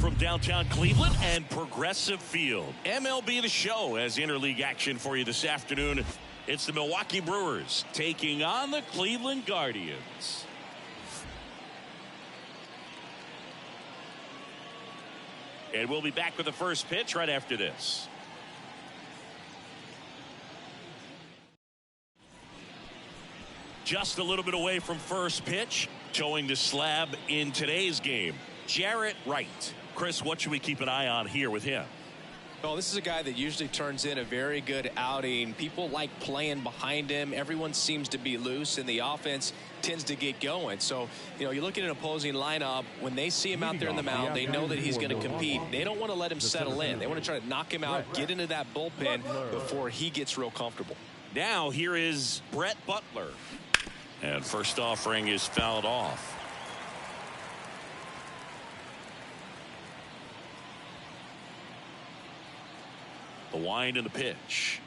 from downtown Cleveland and Progressive Field. MLB The Show has interleague action for you this afternoon. It's the Milwaukee Brewers taking on the Cleveland Guardians. And we'll be back with the first pitch right after this. Just a little bit away from first pitch, towing the slab in today's game, Jarrett Wright. Chris, what should we keep an eye on here with him? Well, this is a guy that usually turns in a very good outing. People like playing behind him. Everyone seems to be loose, and the offense tends to get going. So, you know, you look at an opposing lineup, when they see him out there in the mound, they know that he's going to compete. They don't want to let him settle in. They want to try to knock him out, get into that bullpen before he gets real comfortable. Now here is Brett Butler. And first offering is fouled off. The wind and the pitch.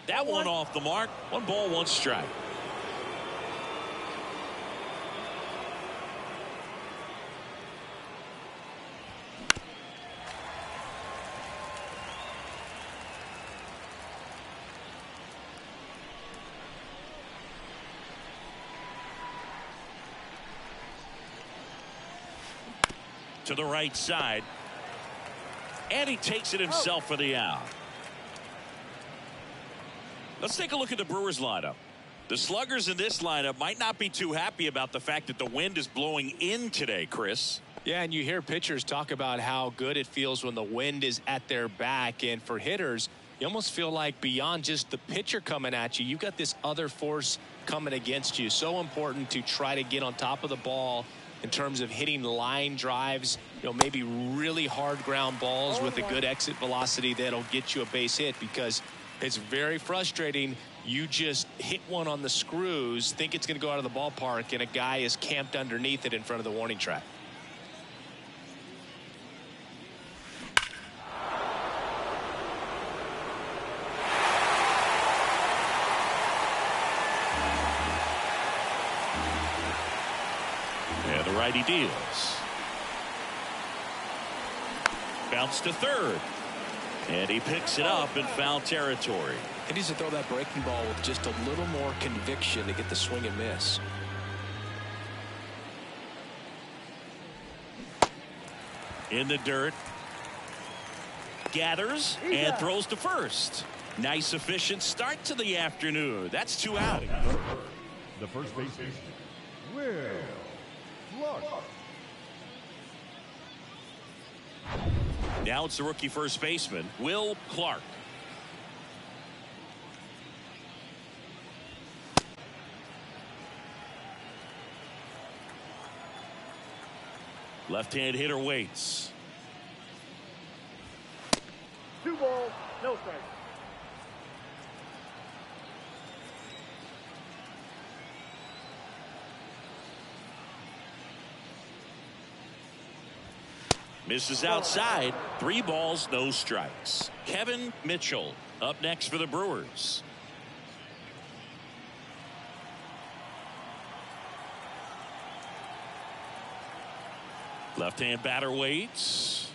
That one off the mark. 1 ball, 1 strike. To the right side. And he takes it himself for the out. Let's take a look at the Brewers lineup. The sluggers in this lineup might not be too happy about the fact that the wind is blowing in today, Chris. Yeah, and you hear pitchers talk about how good it feels when the wind is at their back. And for hitters, you almost feel like beyond just the pitcher coming at you, you've got this other force coming against you. So important to try to get on top of the ball in terms of hitting line drives, you know, maybe really hard ground balls with a good exit velocity that'll get you a base hit, because it's very frustrating. You just hit one on the screws, think it's going to go out of the ballpark, and a guy is camped underneath it in front of the warning track. Righty deals. Bounce to third. And he picks it up in foul territory. He needs to throw that breaking ball with just a little more conviction to get the swing and miss. In the dirt. Gathers and throws to first. Nice efficient start to the afternoon. That's 2 out. The first baseman, Will Clark. Now it's the rookie first baseman, Will Clark. Left-hand hitter waits. 2 balls, no strikes. Misses outside. 3 balls, no strikes. Kevin Mitchell up next for the Brewers. Left-hand batter waits.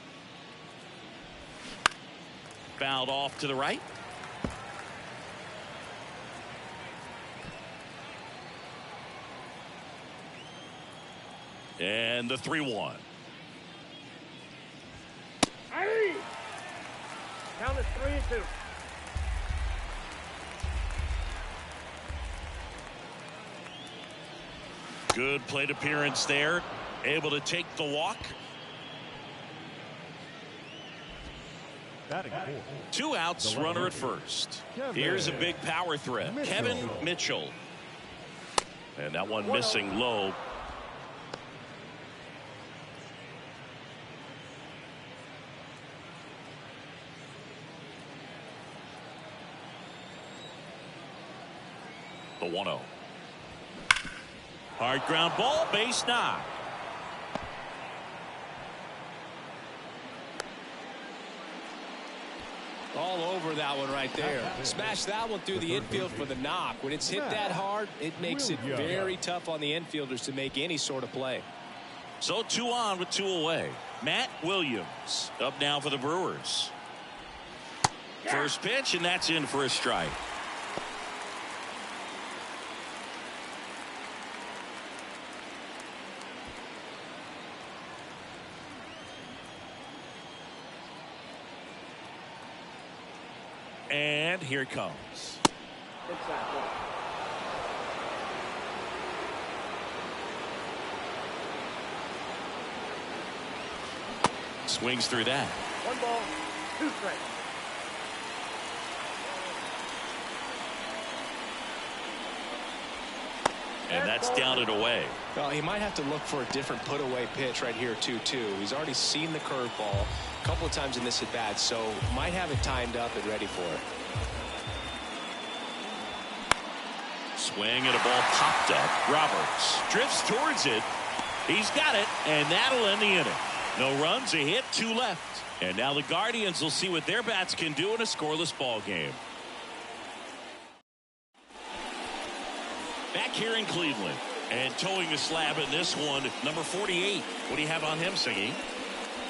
Fouled off to the right. And the 3-1. Count is 3-2. Good plate appearance there. Able to take the walk. Batting 4. 2 outs, runner at first. Here's a big power threat. Kevin Mitchell. And that one missing low. The 1-0. Hard ground ball, base knock. All over that one right there. Smash that one through the infield for the knock. When it's hit that hard, it makes it very tough on the infielders to make any sort of play. So 2 on with 2 away. Matt Williams up now for the Brewers. First pitch, and that's in for a strike. And here it comes. Swings through that. 1 ball, 2 strikes. And that's down and away. Well, he might have to look for a different put-away pitch right here, 2-2. He's already seen the curveball a couple of times in this at-bat, so might have it timed up and ready for it. Swing and a ball popped up. Roberts drifts towards it. He's got it, and that'll end the inning. No runs, a hit, 2 left. And now the Guardians will see what their bats can do in a scoreless ball game. Back here in Cleveland, and towing the slab in this one, number 48. What do you have on him, Siggy?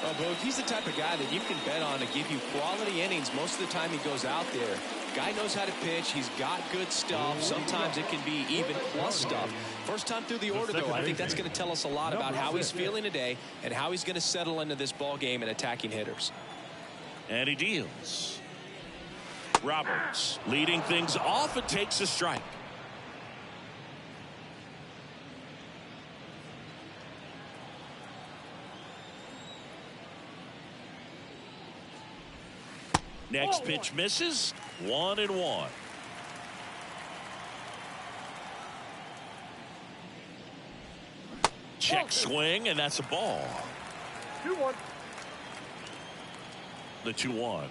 Well, Boog, he's the type of guy that you can bet on to give you quality innings most of the time he goes out there. Guy knows how to pitch. He's got good stuff. Sometimes it can be even plus stuff. First time through the order, though, I think that's going to tell us a lot about how he's feeling today and how he's going to settle into this ball game and attacking hitters. And he deals. Roberts leading things off and takes a strike. Next pitch misses. 1-1. Check swing, and that's a ball. 2-1. The 2-1.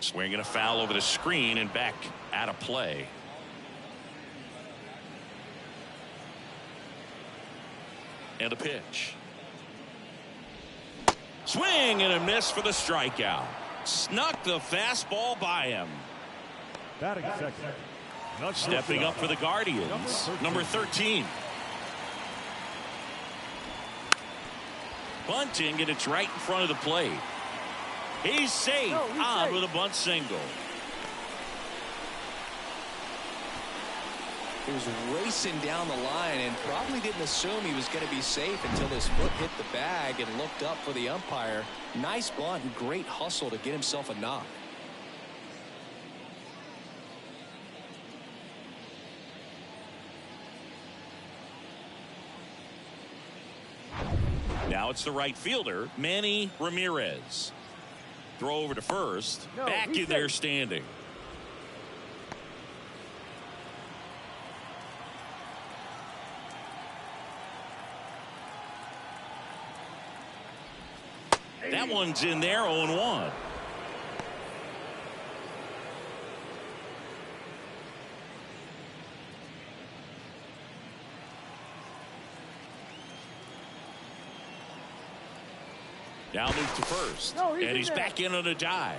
Swing and a foul over the screen and back out of play. And a pitch. Swing and a miss for the strikeout. Snuck the fastball by him. Batting second. Stepping up for the Guardians, number 13. Bunting, and it's right in front of the plate. He's safe. On with a bunt single. He was racing down the line and probably didn't assume he was going to be safe until his foot hit the bag and looked up for the umpire. Nice bunt and great hustle to get himself a knock. Now it's the right fielder, Manny Ramirez. Throw over to first. Back in there standing. That one's in there, 0-1. Now moves to first. And he's back in on a dive.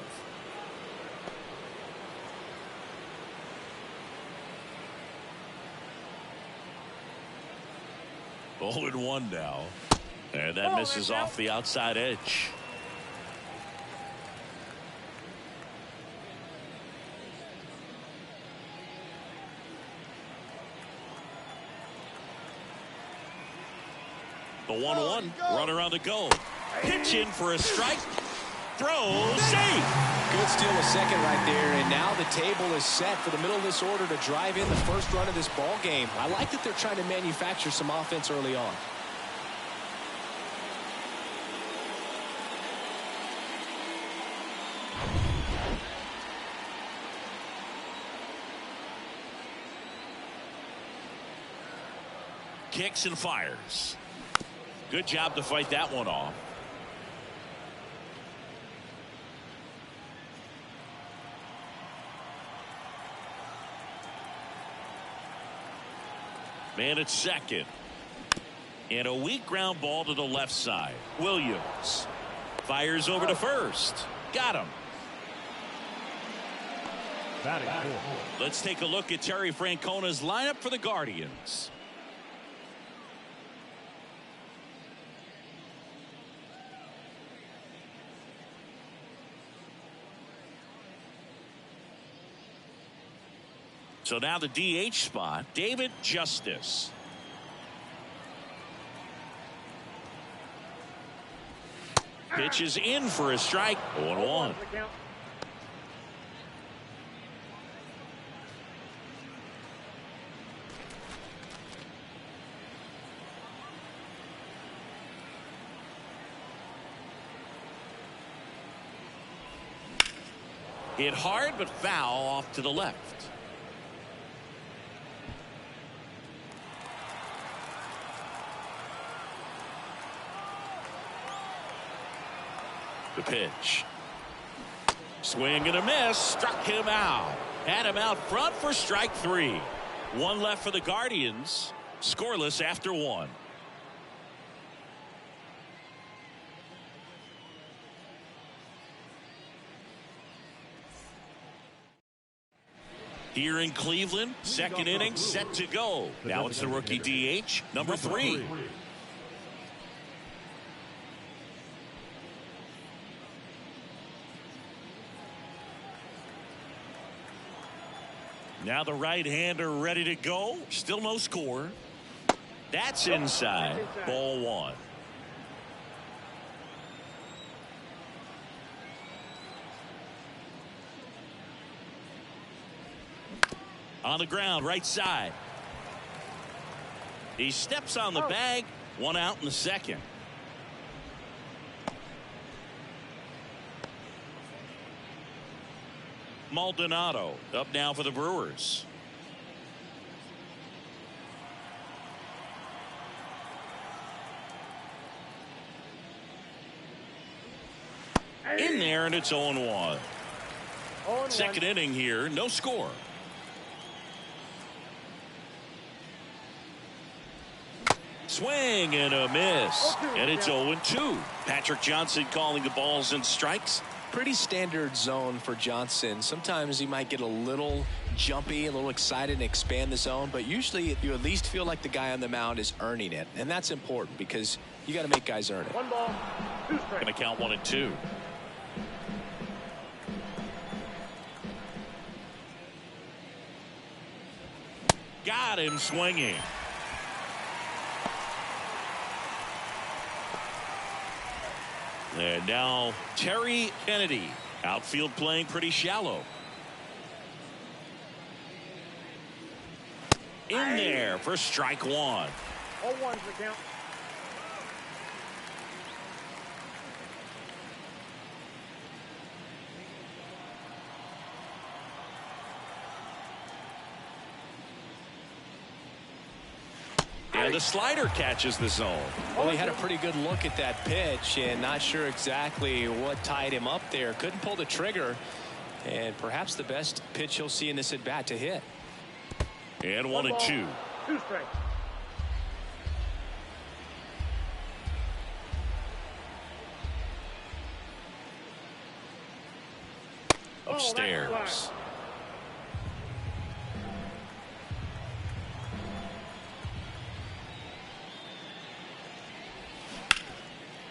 Oh, 0-1 now. And that misses off the outside edge. The 1-1 runner on the go. Pitch in for a strike. Throw safe. Good steal a second right there, and now the table is set for the middle of this order to drive in the first run of this ball game. I like that they're trying to manufacture some offense early on. Kicks and fires. Good job to fight that one off. Man at second. And a weak ground ball to the left side. Williams fires over to first. Got him. Batting fourth. Let's take a look at Terry Francona's lineup for the Guardians. So now the DH spot, David Justice. Pitch is in for a strike. 0-1. Hit hard but foul off to the left. The pitch. Swing and a miss. Struck him out. Had him out front for strike 3. One left for the Guardians. Scoreless after 1. Here in Cleveland, second inning set to go. Now it's the rookie DH, number 3. Now the right-hander ready to go. Still no score. That's inside. Ball 1. On the ground, right side. He steps on the bag. 1 out in the second. Maldonado up now for the Brewers. In there, and it's 0-1. Second inning here, no score. Swing and a miss, and it's 0-2. Patrick Johnson calling the balls and strikes. Pretty standard zone for Johnson. Sometimes he might get a little jumpy, a little excited and expand the zone, but usually you at least feel like the guy on the mound is earning it, and that's important because you got to make guys earn it. 1 ball, 2 strikes. Going to count 1 and 2. Got him swinging. And now Terry Kennedy, outfield playing pretty shallow. In there for strike 1. 0-1's the count. And the slider catches the zone. Well, he had a pretty good look at that pitch and not sure exactly what tied him up there. Couldn't pull the trigger, and perhaps the best pitch he'll see in this at bat to hit. And 1 and 2. 2 strikes. Upstairs.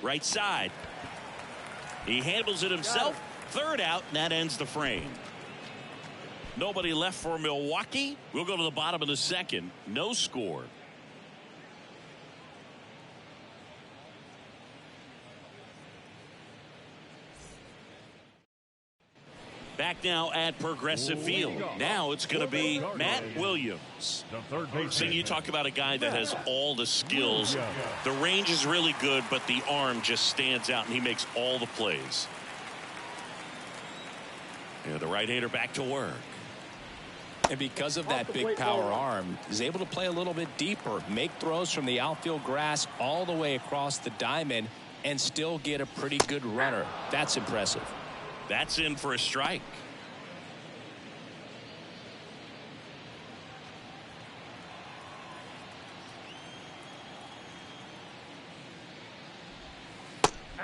Right side. He handles it himself. Third out, and that ends the frame. Nobody left for Milwaukee. We'll go to the bottom of the second. No score. Back now at Progressive Field. Now it's going to be Matt Williams. The third baseman. So you talk about a guy that has all the skills. The range is really good, but the arm just stands out, and he makes all the plays. Yeah, the right-hander back to work. And because of that big power arm, he's able to play a little bit deeper, make throws from the outfield grass all the way across the diamond, and still get a pretty good runner. That's impressive. That's in for a strike.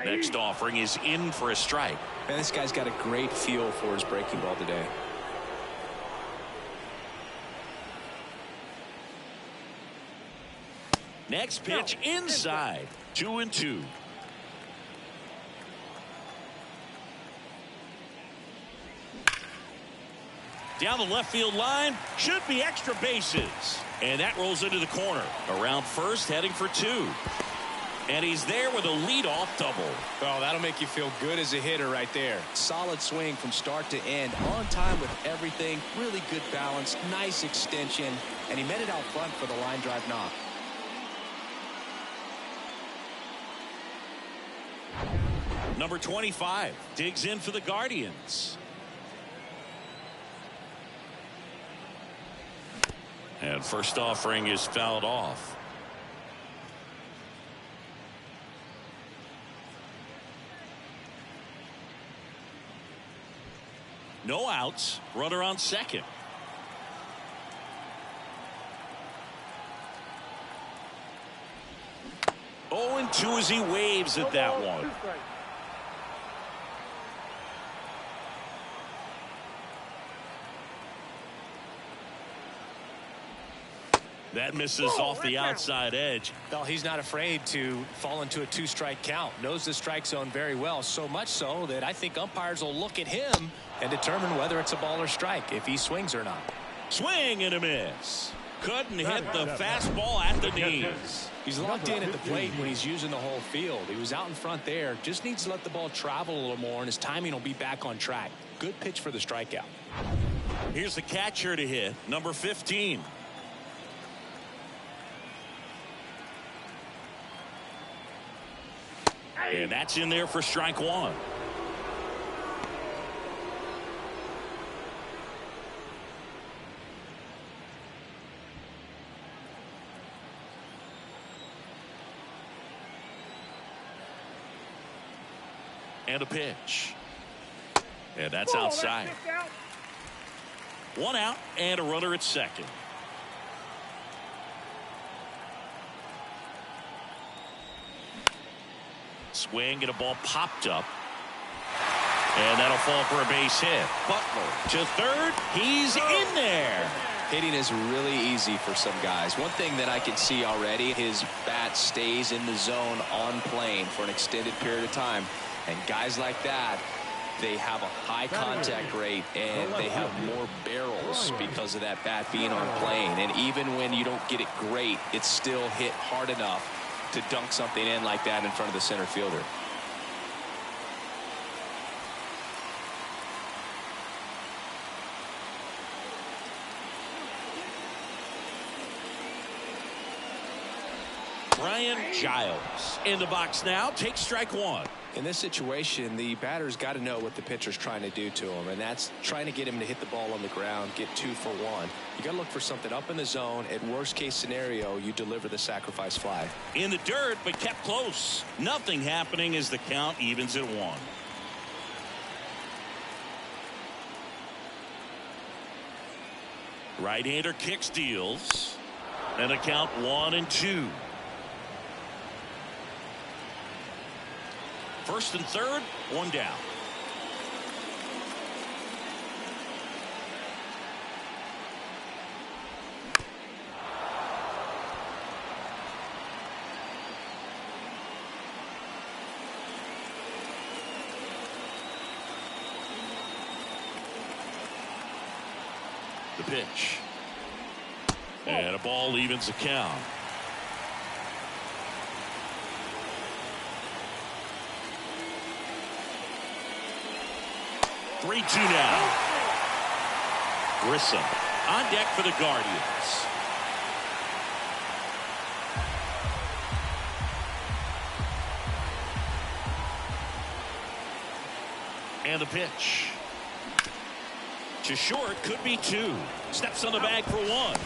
Next offering is in for a strike. Man, this guy's got a great feel for his breaking ball today. Next pitch inside. 2 and 2. Down the left field line. Should be extra bases. And that rolls into the corner. Around first, heading for 2. And he's there with a leadoff double. Well, that'll make you feel good as a hitter right there. Solid swing from start to end. On time with everything. Really good balance. Nice extension. And he met it out front for the line drive knock. Number 25 digs in for the Guardians. And first offering is fouled off. No outs. Runner on second. Oh, and 2 as he waves at that one. That misses off the outside edge. Well, he's not afraid to fall into a 2-strike count. Knows the strike zone very well. So much so that I think umpires will look at him and determine whether it's a ball or strike, if he swings or not. Swing and a miss. Couldn't hit the fastball at the knees. He's locked in at the plate when he's using the whole field. He was out in front there. Just needs to let the ball travel a little more, and his timing will be back on track. Good pitch for the strikeout. Here's the catcher to hit, number 15. And that's in there for strike 1. And a pitch. And that's outside. 1 out and a runner at second. Swing and a ball popped up. And that'll fall for a base hit. Butler to third. He's in there. Hitting is really easy for some guys. One thing that I can see already, his bat stays in the zone on plane for an extended period of time. And guys like that, they have a high contact rate and they have more barrels because of that bat being on plane. And even when you don't get it great, it's still hit hard enough to dunk something in like that in front of the center fielder. Brian Giles in the box now. Takes strike 1. In this situation, the batter's got to know what the pitcher's trying to do to him, and that's trying to get him to hit the ball on the ground, get 2 for 1. You got to look for something up in the zone. At worst case scenario, you deliver the sacrifice fly. In the dirt, but kept close. Nothing happening as the count evens at 1. Right-hander kick steals. And the count 1-2. First and third, 1 down. The pitch. And a ball evens the count. Three-two now. Grissom on deck for the Guardians. And the pitch. To short, could be 2. Steps on the bag for 1.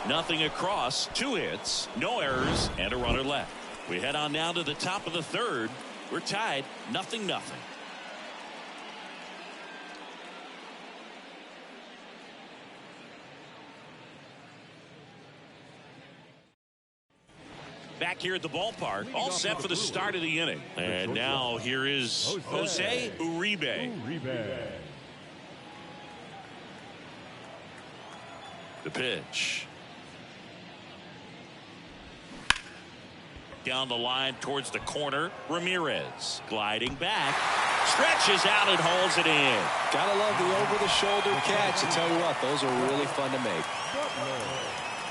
Nothing across, 2 hits, no errors, and a runner left. We head on now to the top of the third. We're tied, 0-0. Back here at the ballpark, all set for the start of the inning. And now here is Jose Uribe. The pitch. Down the line towards the corner, Ramirez gliding back. Stretches out and hauls it in. Gotta love the over-the-shoulder catch. I tell you what, those are really fun to make.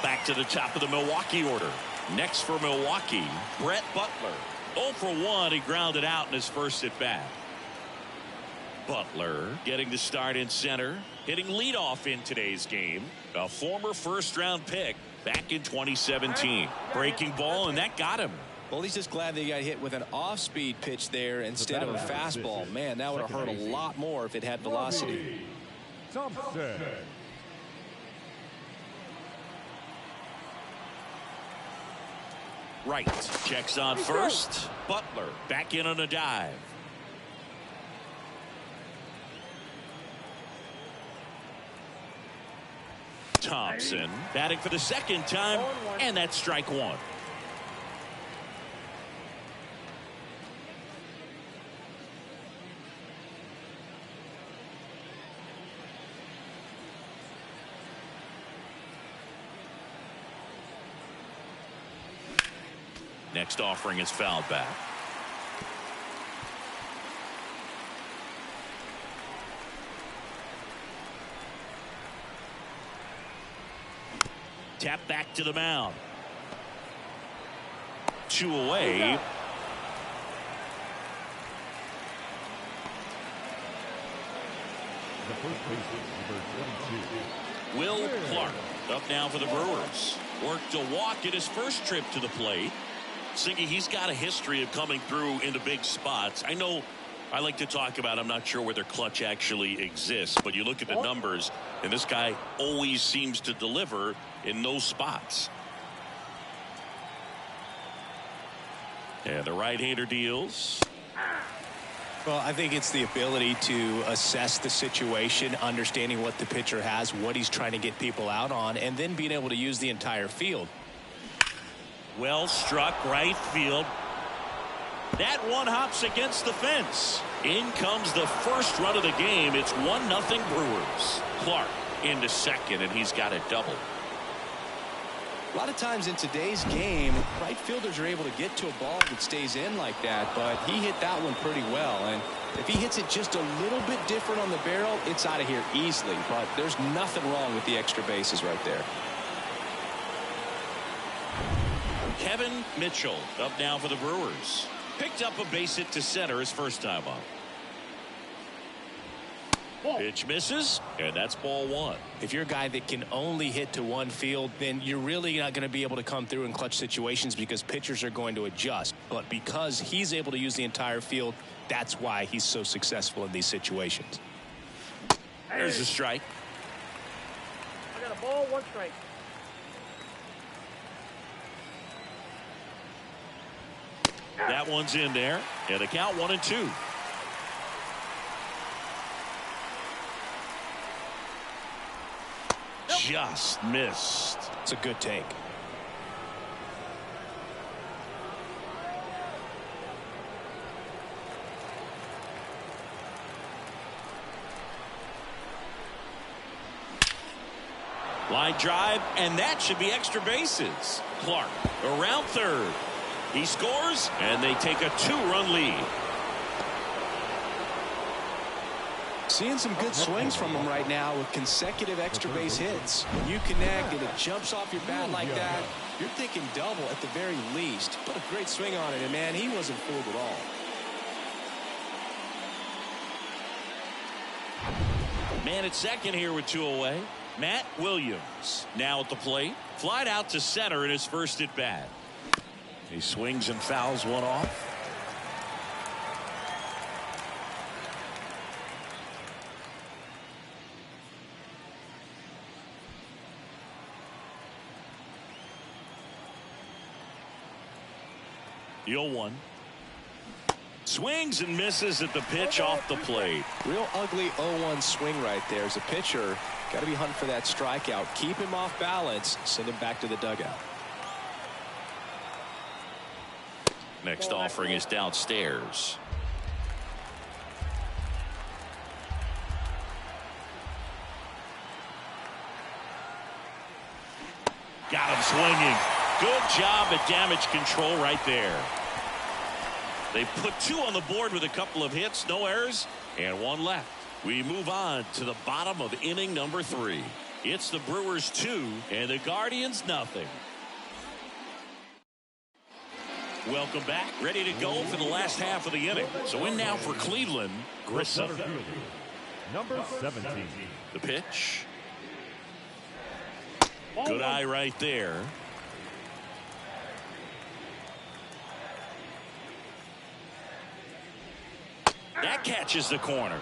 Back to the top of the Milwaukee order. Next for Milwaukee, Brett Butler. 0 for 1. He grounded out in his first at bat. Butler getting the start in center, hitting leadoff in today's game. A former first-round pick back in 2017. Breaking ball, and that got him. Well, he's just glad that he got hit with an off-speed pitch there instead of a fastball. Man, that would have hurt a lot more if it had velocity. Thompson. Right. Checks on first. Butler back in on a dive. Thompson batting for the second time, and that's strike one. Next offering is fouled back. Tap back to the mound. 2 away. The first baseman, number 22. Will Clark up now for the Brewers. Worked a walk in his first trip to the plate. Singy, he's got a history of coming through into big spots. I know I like to talk about, I'm not sure whether clutch actually exists, but you look at the numbers, and this guy always seems to deliver in those spots. And the right-hander deals. Well, I think it's the ability to assess the situation, understanding what the pitcher has, what he's trying to get people out on, and then being able to use the entire field. Well struck right field. That one hops against the fence. In comes the first run of the game. It's 1-0 Brewers. Clark into second, and he's got a double. A lot of times in today's game, right fielders are able to get to a ball that stays in like that, but he hit that one pretty well. And if he hits it just a little bit different on the barrel, it's out of here easily. But there's nothing wrong with the extra bases right there. Kevin Mitchell up now for the Brewers. Picked up a base hit to center his first time up. Pitch misses, and that's ball one. If you're a guy that can only hit to one field, then you're really not going to be able to come through in clutch situations because pitchers are going to adjust. But because he's able to use the entire field, that's why he's so successful in these situations. There's a strike. I got a ball, 1 strike. That one's in there, and the count 1-2. Just missed. It's a good take. Line drive, and that should be extra bases. Clark around third. He scores, and they take a 2-run lead. Seeing some good swings from him right now with consecutive extra base hits. When you connect and it jumps off your bat like that, you're thinking double at the very least. Put a great swing on it, and man, he wasn't fooled at all. Man at second here with 2 away. Matt Williams now at the plate. Flied out to center in his first at bat. He swings and fouls one off. The 0-1. Swings and misses at the pitch off the plate. Real ugly 0-1 swing right there. As a pitcher, got to be hunting for that strikeout. Keep him off balance. Send him back to the dugout. Next offering is downstairs. Got him swinging. Good job at damage control right there. They put 2 on the board with a couple of hits, no errors, and 1 left. We move on to the bottom of inning number 3. It's the Brewers 2 and the Guardians nothing. Welcome back. Ready to go for the last half of the inning. So in now for Cleveland, Grissom. Number 17. The pitch. Good eye right there. That catches the corner.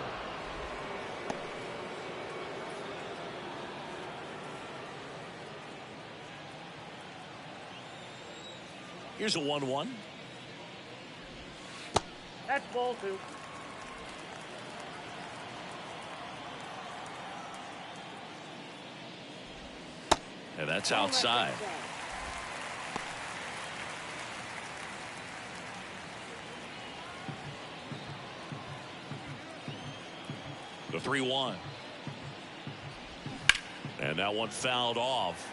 Here's a 1-1. That's ball 2. And that's outside. The 3-1. And that one fouled off.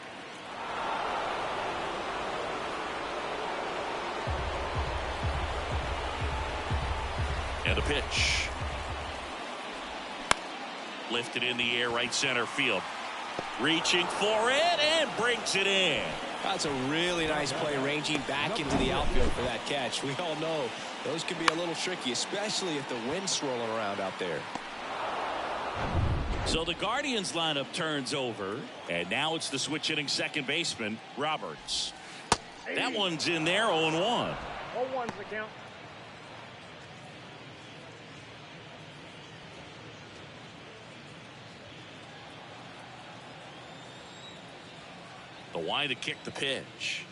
And the pitch. Lifted in the air, right center field. Reaching for it and breaks it in. That's a really nice play, ranging back into the outfield for that catch. We all know those can be a little tricky, especially if the wind's swirling around out there. So the Guardians lineup turns over, and now it's the switch hitting second baseman, Roberts. That one's in there, 0-1. 0-1's the count. The wide to kick the pitch.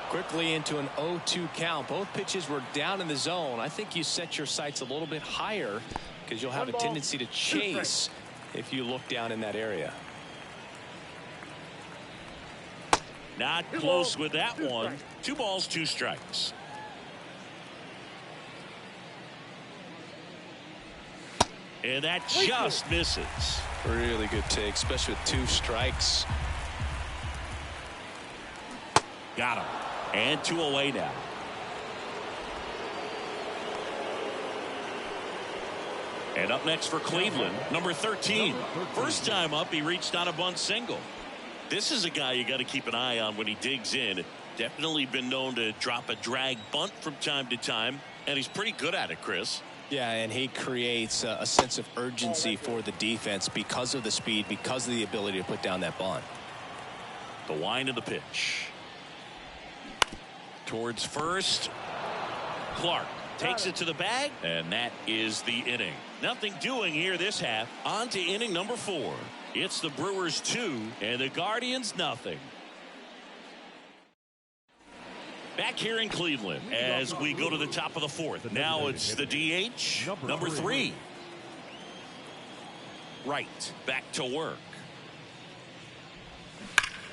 Quickly into an 0-2 count. Both pitches were down in the zone. I think you set your sights a little bit higher because you'll have a tendency to chase if you look down in that area. Not close with that one. 2 balls, 2 strikes. And that just misses. Really good take, especially with 2 strikes. Got him. And 2 away now. And up next for Cleveland, number 13. First time up, he reached on a bunt single. This is a guy you got to keep an eye on when he digs in. Definitely been known to drop a drag bunt from time to time, and he's pretty good at it, Chris. Yeah, and he creates a sense of urgency for the defense because of the speed, because of the ability to put down that bunt. The wind of the pitch. Towards first. Clark takes it to the bag, and that is the inning. Nothing doing here this half. On to inning number 4. It's the Brewers 2 and the Guardians nothing. Back here in Cleveland as we go to the top of the 4th. Now it's the DH, number 3. Right, back to work.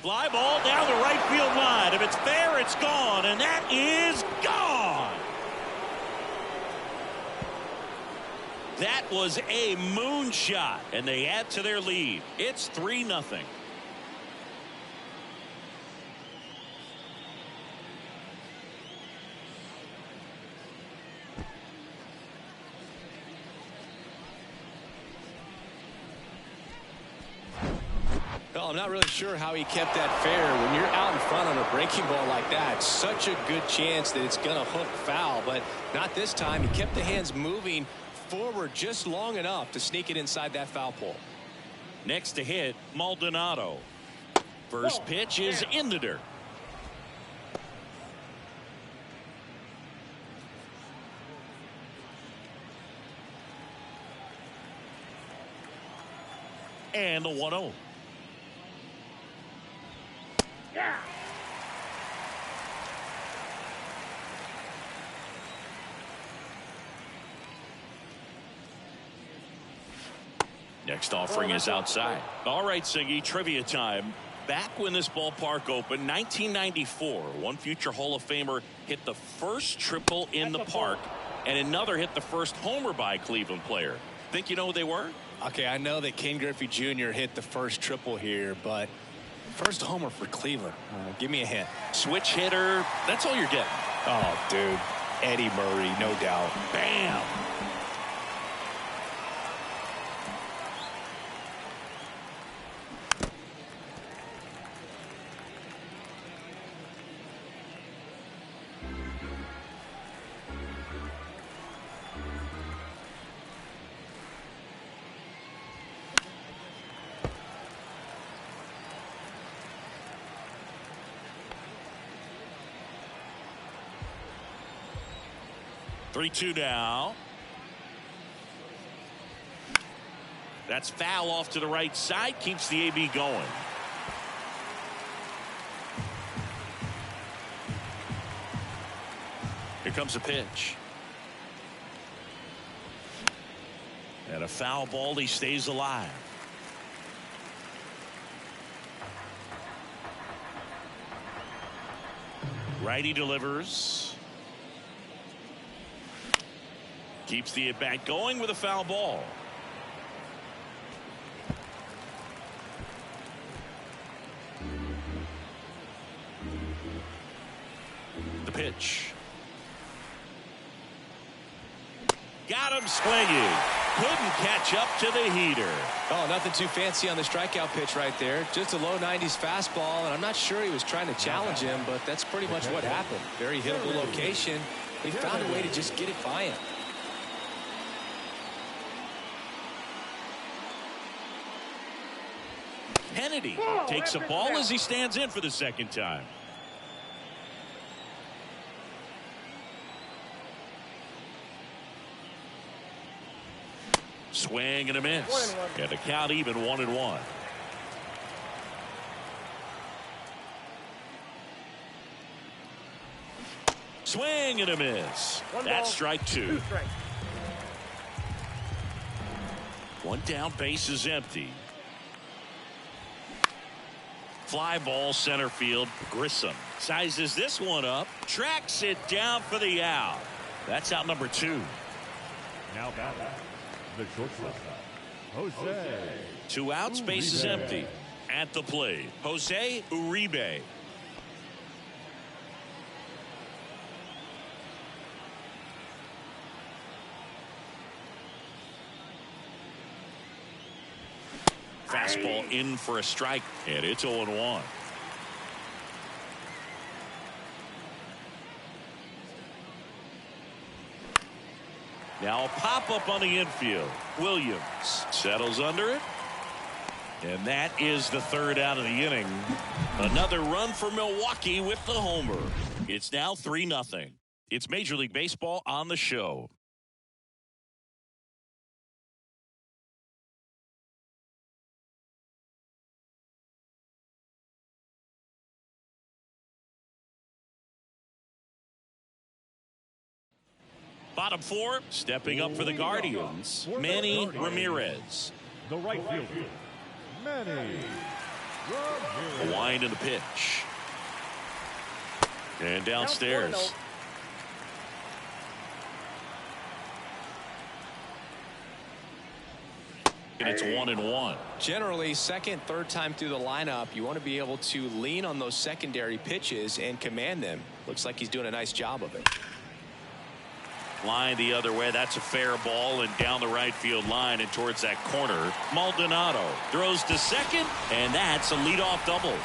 Fly ball down the right field line. If it's fair, it's gone, and that is gone. That was a moonshot, and they add to their lead. It's 3-0. Well, I'm not really sure how he kept that fair. When you're out in front on a breaking ball like that, such a good chance that it's going to hook foul, but not this time. He kept the hands moving forward just long enough to sneak it inside that foul pole. Next to hit, Maldonado. First pitch is in the dirt. And the 1-0. Yeah. Next offering is outside. All right, Singy, trivia time. Back when this ballpark opened, 1994, one future Hall of Famer hit the first triple in the park, and another hit the first homer by a Cleveland player. Think you know who they were? Okay, I know that Ken Griffey Jr. hit the first triple here, but first homer for Cleveland. Give me a hint. Switch hitter. That's all you're getting. Oh, dude. Eddie Murray, no doubt. Bam! Three-two now. That's foul off to the right side. Keeps the AB going. Here comes a pitch. And a foul ball. He stays alive. Righty delivers. Keeps the at-bat going with a foul ball. The pitch. Got him swinging. Couldn't catch up to the heater. Oh, nothing too fancy on the strikeout pitch right there. Just a low 90s fastball, and I'm not sure he was trying to challenge him, but that's pretty much what happened. Very hittable location. He found a way to just get it by him. Kennedy takes a ball as he stands in for the second time. Swing and a miss. And the count even 1-1. Swing and a miss. That's strike two. One down, base is empty. Fly ball center field. Grissom sizes this one up, tracks it down for the out. That's out number 2. Now batting, the shortstop, Jose. 2 outs, base is empty. At the plate, Jose Uribe. Fastball in for a strike, and it's 0-1. Now a pop-up on the infield. Williams settles under it. And that is the third out of the inning. Another run for Milwaukee with the homer. It's now 3-0. It's Major League Baseball on the show. Bottom 4, stepping up for the Guardians, Manny Ramirez. The right fielder, Manny A wind in the pitch. And downstairs. And it's 1-1. Generally, second, third time through the lineup, you want to be able to lean on those secondary pitches and command them. Looks like he's doing a nice job of it. Line the other way. That's a fair ball and down the right field line and towards that corner. Maldonado throws to second, and that's a leadoff double.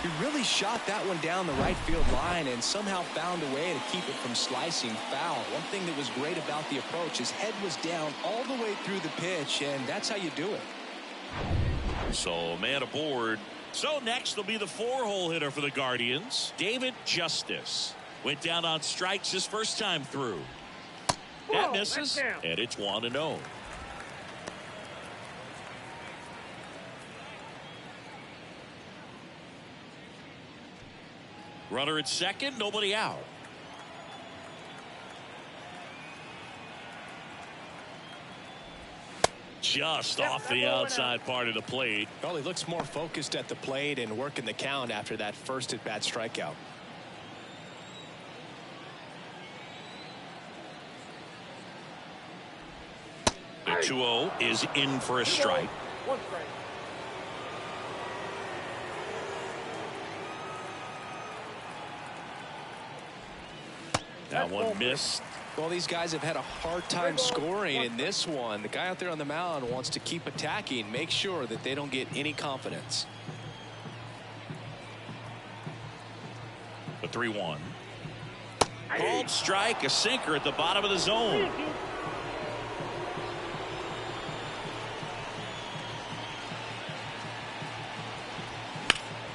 He really shot that one down the right field line and somehow found a way to keep it from slicing foul. One thing that was great about the approach, his head was down all the way through the pitch, and that's how you do it. So man aboard. So next will be the 4-hole hitter for the Guardians, David Justice. Went down on strikes his first time through. That misses, and it's 1-0. Runner at second, nobody out. Just off the outside part of the plate. Well, he looks more focused at the plate and working the count after that first at-bat strikeout. The 2-0 is in for a strike. 1 strike. That one missed. Well, these guys have had a hard time scoring in this one. The guy out there on the mound wants to keep attacking, make sure that they don't get any confidence. The 3-1. Called strike, a sinker at the bottom of the zone.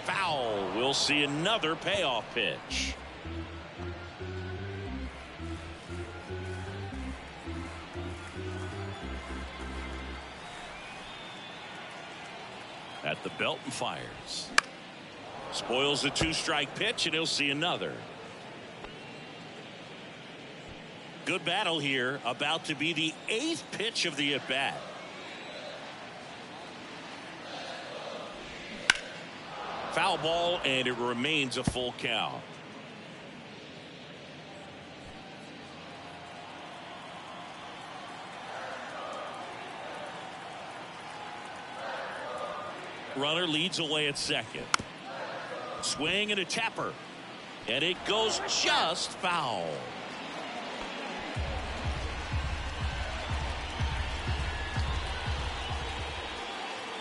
Foul. We'll see another payoff pitch. At the belt and fires. Spoils the 2-strike pitch, and he'll see another. Good battle here, about to be the 8th pitch of the at-bat. Foul ball, and it remains a full count. Runner leads away at second. Swing and a tapper. And it goes just foul.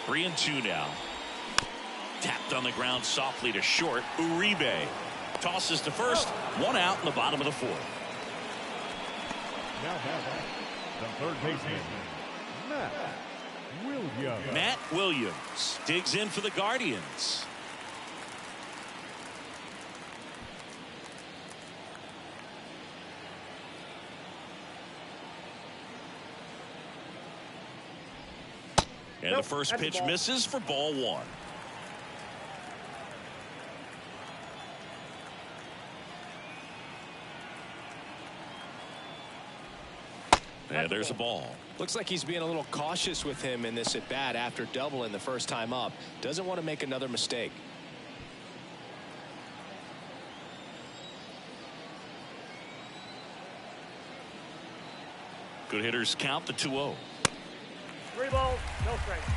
Three and two now. Tapped on the ground softly to short. Uribe tosses to first. One out in the bottom of the 4th. Now the third baseman, Matt Williams digs in for the Guardians. And the first pitch misses for ball 1. And there's a ball. Looks like he's being a little cautious with him in this at bat after doubling the first time up. Doesn't want to make another mistake. Good hitters count the 2-0. 3 balls, no strikes.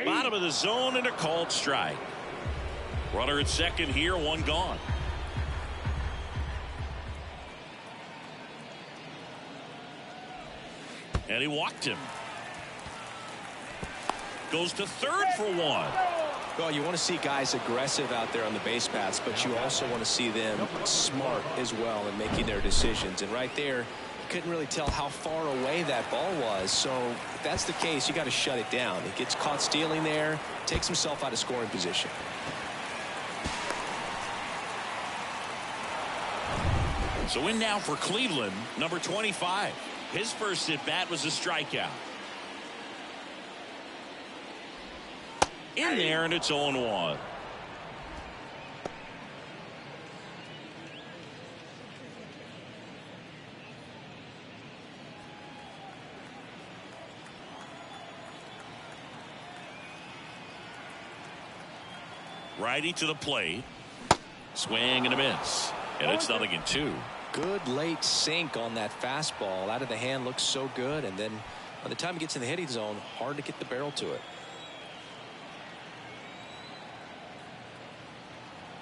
Bottom of the zone and a called strike. Runner at second here, one gone. And he walked him. Goes to third for 1. Well, you want to see guys aggressive out there on the base paths, but you also want to see them smart as well in making their decisions. And right there, you couldn't really tell how far away that ball was. So if that's the case, you got to shut it down. He gets caught stealing there, takes himself out of scoring position. So in now for Cleveland, number 25. His first at bat was a strikeout. In there, and it's 0-1. Righty to the plate. Swing and a miss. And it's 0-2. Good late sink on that fastball. Out of the hand, looks so good. And then by the time it gets in the hitting zone, hard to get the barrel to it.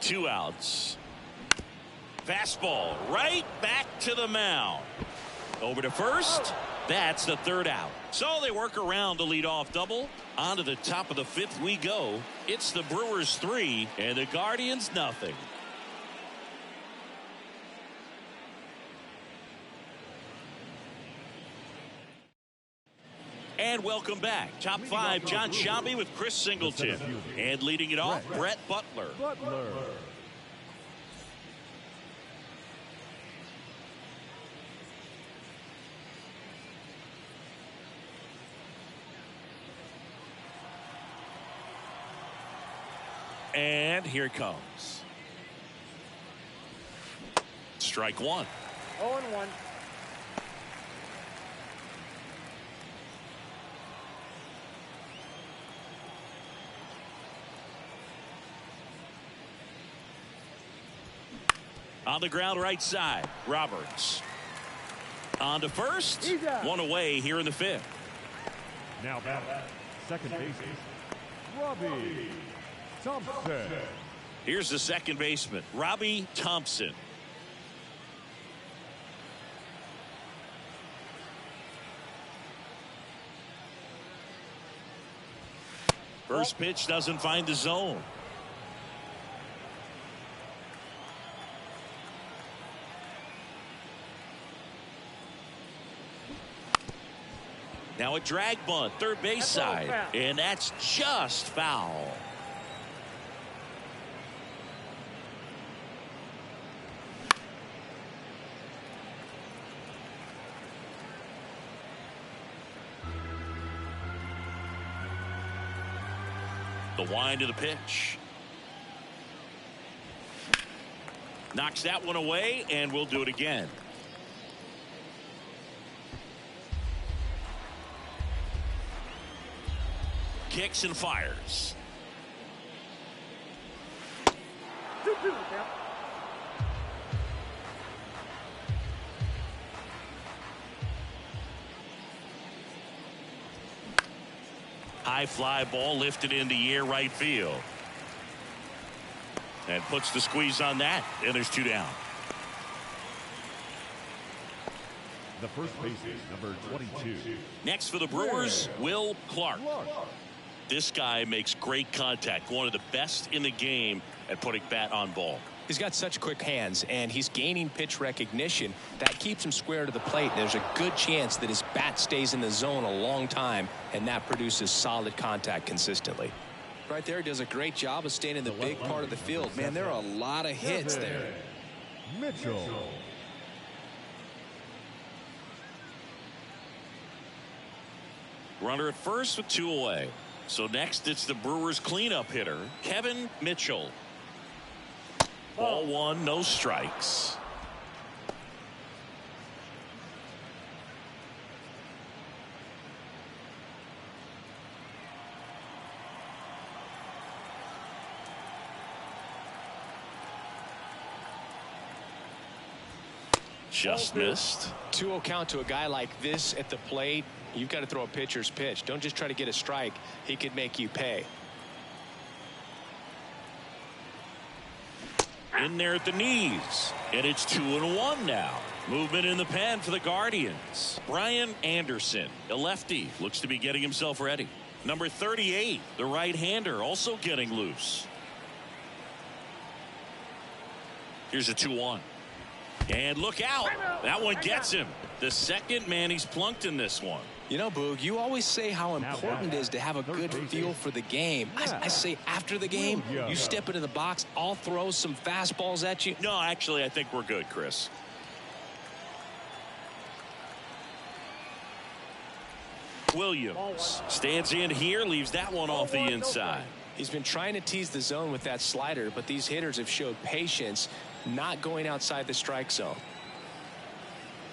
2 outs. Fastball right back to the mound. Over to first. That's the 3rd out. So they work around the leadoff double. On to the top of the 5th we go. It's the Brewers 3 and the Guardians nothing. And welcome back. Top 5, John Sciambi with Chris Singleton. And leading it off, Brett Butler. And here it comes. Strike 1. 0-1. On the ground right side, Roberts. On to first. One away here in the 5th. Now batting, second baseman, Robbie Thompson. Here's the second baseman, Robbie Thompson. First pitch doesn't find the zone. Now a drag bunt, third base side, and that's just foul. The wind of the pitch. Knocks that one away, and we'll do it again. Kicks and fires. 2-2 count. High fly ball lifted in the air right field. And puts the squeeze on that, and there's two down. The first baseman, number 22. Next for the Brewers, Will Clark. This guy makes great contact, one of the best in the game at putting bat on ball. He's got such quick hands, and he's gaining pitch recognition. That keeps him square to the plate. There's a good chance that his bat stays in the zone a long time, and that produces solid contact consistently. Right there, he does a great job of staying in the big part of the field. Man, there are a lot of hits there. Mitchell. Runner at first with two away. So next it's the Brewers cleanup hitter, Kevin Mitchell. Ball one, no strikes. Just missed. 2-0 count to a guy like this at the plate. You've got to throw a pitcher's pitch. Don't just try to get a strike. He could make you pay. In there at the knees, and it's 2-1 now. Movement in the pen for the Guardians. Brian Anderson, a lefty, looks to be getting himself ready. Number 38, the right-hander, also getting loose. Here's a 2-1. And look out. That one gets him. The second man he's plunked in this one. You know, Boog, you always say how important it is to have a good feel for the game. I say after the game, you step into the box, I'll throw some fastballs at you. No, actually, I think we're good, Chris. Williams stands in here, leaves that one off the inside. He's been trying to tease the zone with that slider, but these hitters have showed patience, not going outside the strike zone.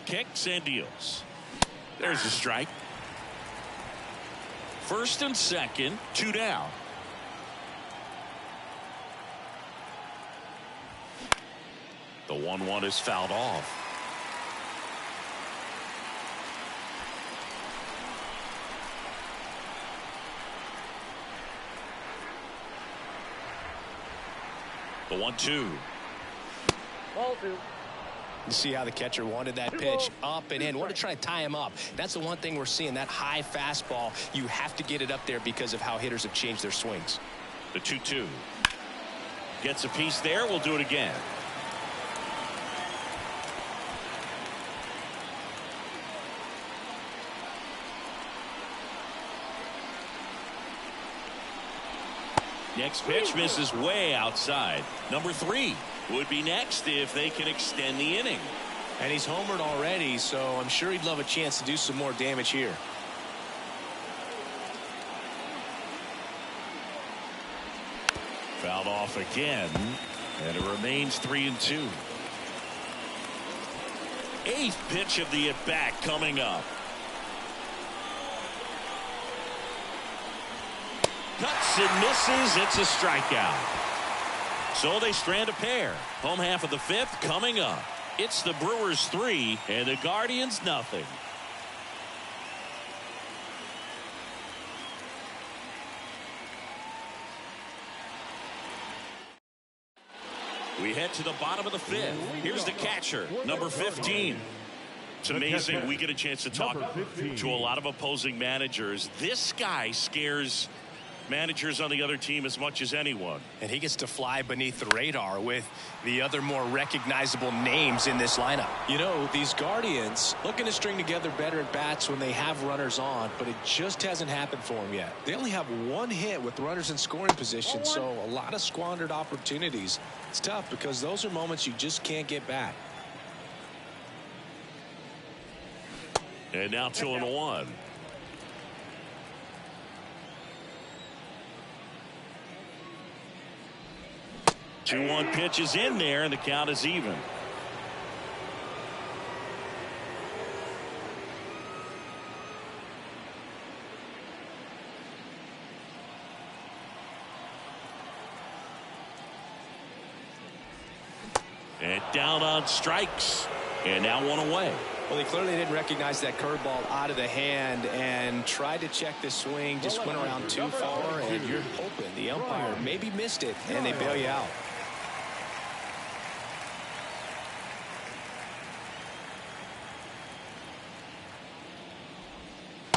Kicks and deals. There's a strike. First and second, two down. The 1-1 is fouled off. The 1-2. Ball two. You see how the catcher wanted that pitch up and in. Want to try to tie him up. That's the one thing we're seeing, that high fastball. You have to get it up there because of how hitters have changed their swings. The 2-2. Gets a piece there. We'll do it again. Next pitch misses way outside. Number 3 would be next if they can extend the inning. And he's homered already, so I'm sure he'd love a chance to do some more damage here. Fouled off again, and it remains 3-2. 8th pitch of the at-bat coming up. Cuts and misses. It's a strikeout. So they strand a pair. Home half of the 5th coming up. It's the Brewers 3 and the Guardians nothing. We head to the bottom of the fifth. Here's the catcher, number 15. It's amazing we get a chance to talk to a lot of opposing managers. This guy scares managers on the other team as much as anyone. And he gets to fly beneath the radar with the other more recognizable names in this lineup. You know, these Guardians looking to string together better at bats when they have runners on, but it just hasn't happened for them yet. They only have one hit with runners in scoring position, so a lot of squandered opportunities. It's tough because those are moments you just can't get back. And now 2-1. Two 2-1 pitch is in there, and the count is even. And down on strikes. And now one away. Well, they clearly didn't recognize that curveball out of the hand and tried to check the swing. Just went around too far, and you're hoping the umpire maybe missed it, and they bail you out.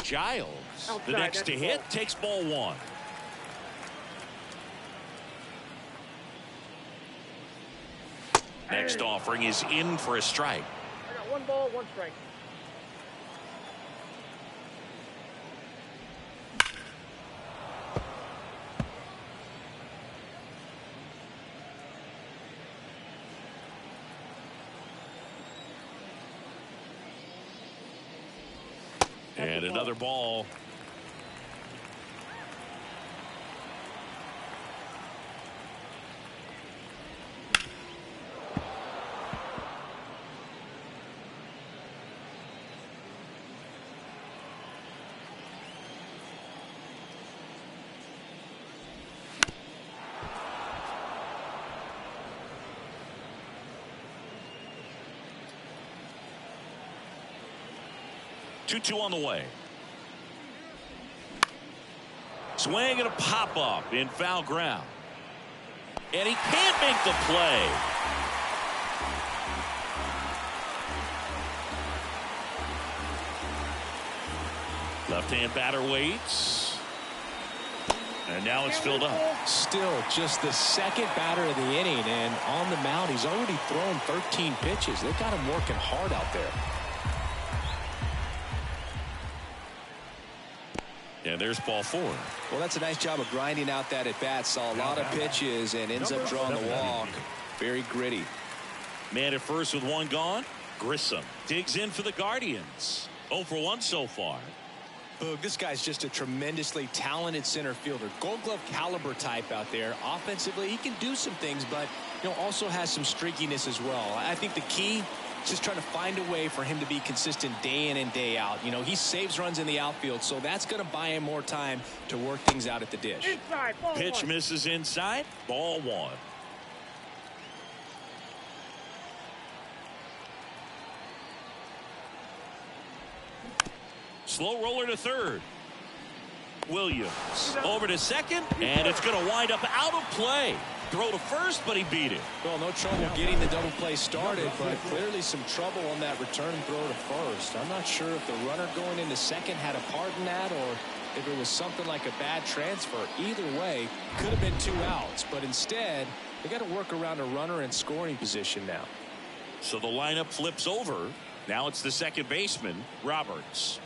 Giles, the next to hit, takes ball one. Next offering is in for a strike. I got 1 ball, 1 strike. And another ball. Two on the way. Swing and a pop up in foul ground. And he can't make the play. Left-hand batter waits. And now it's filled up. Still just the second batter of the inning, and on the mound he's already thrown 13 pitches. They've got him working hard out there. And there's ball 4. Well, that's a nice job of grinding out that at bat. Saw a lot of pitches and ends up drawing the walk. Very gritty. Man at first with 1 gone. Grissom digs in for the Guardians. 0 for 1 so far. Boog, this guy's just a tremendously talented center fielder. Gold Glove caliber type out there. Offensively, he can do some things, but also has some streakiness as well. I think the key is just trying to find a way for him to be consistent day in and day out. He saves runs in the outfield, so that's going to buy him more time to work things out at the dish. Inside, ball Pitch 1. misses inside. Ball 1. Slow roller to third. Williams over to second, and it's going to wind up out of play. Throw to first, but he beat it. Well, no trouble getting the double play started, but clearly some trouble on that return throw to first. I'm not sure if the runner going into second had a part in that or if it was something like a bad transfer. Either way, could have been 2 outs, but instead they got to work around a runner in scoring position now. So the lineup flips over. Now it's the second baseman, Roberts.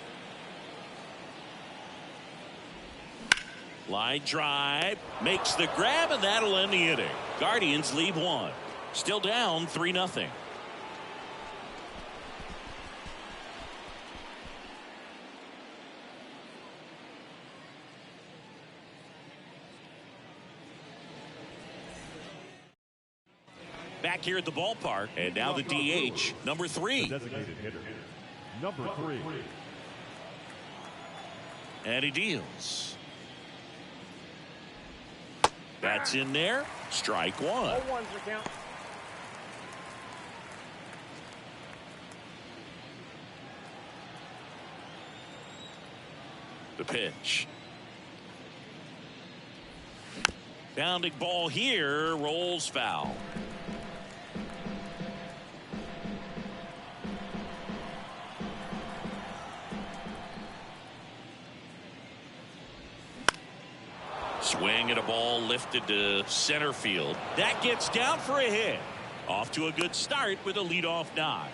Line drive, makes the grab, and that'll end the inning. Guardians lead 1. Still down 3-0. Back here at the ballpark, and now the DH, number 3. The designated hitter, number 3. And he deals. That's in there. Strike 1. All 1s for count. The pitch. Bounding ball here, rolls foul. Swing and a ball lifted to center field. That gets down for a hit. Off to a good start with a leadoff nod.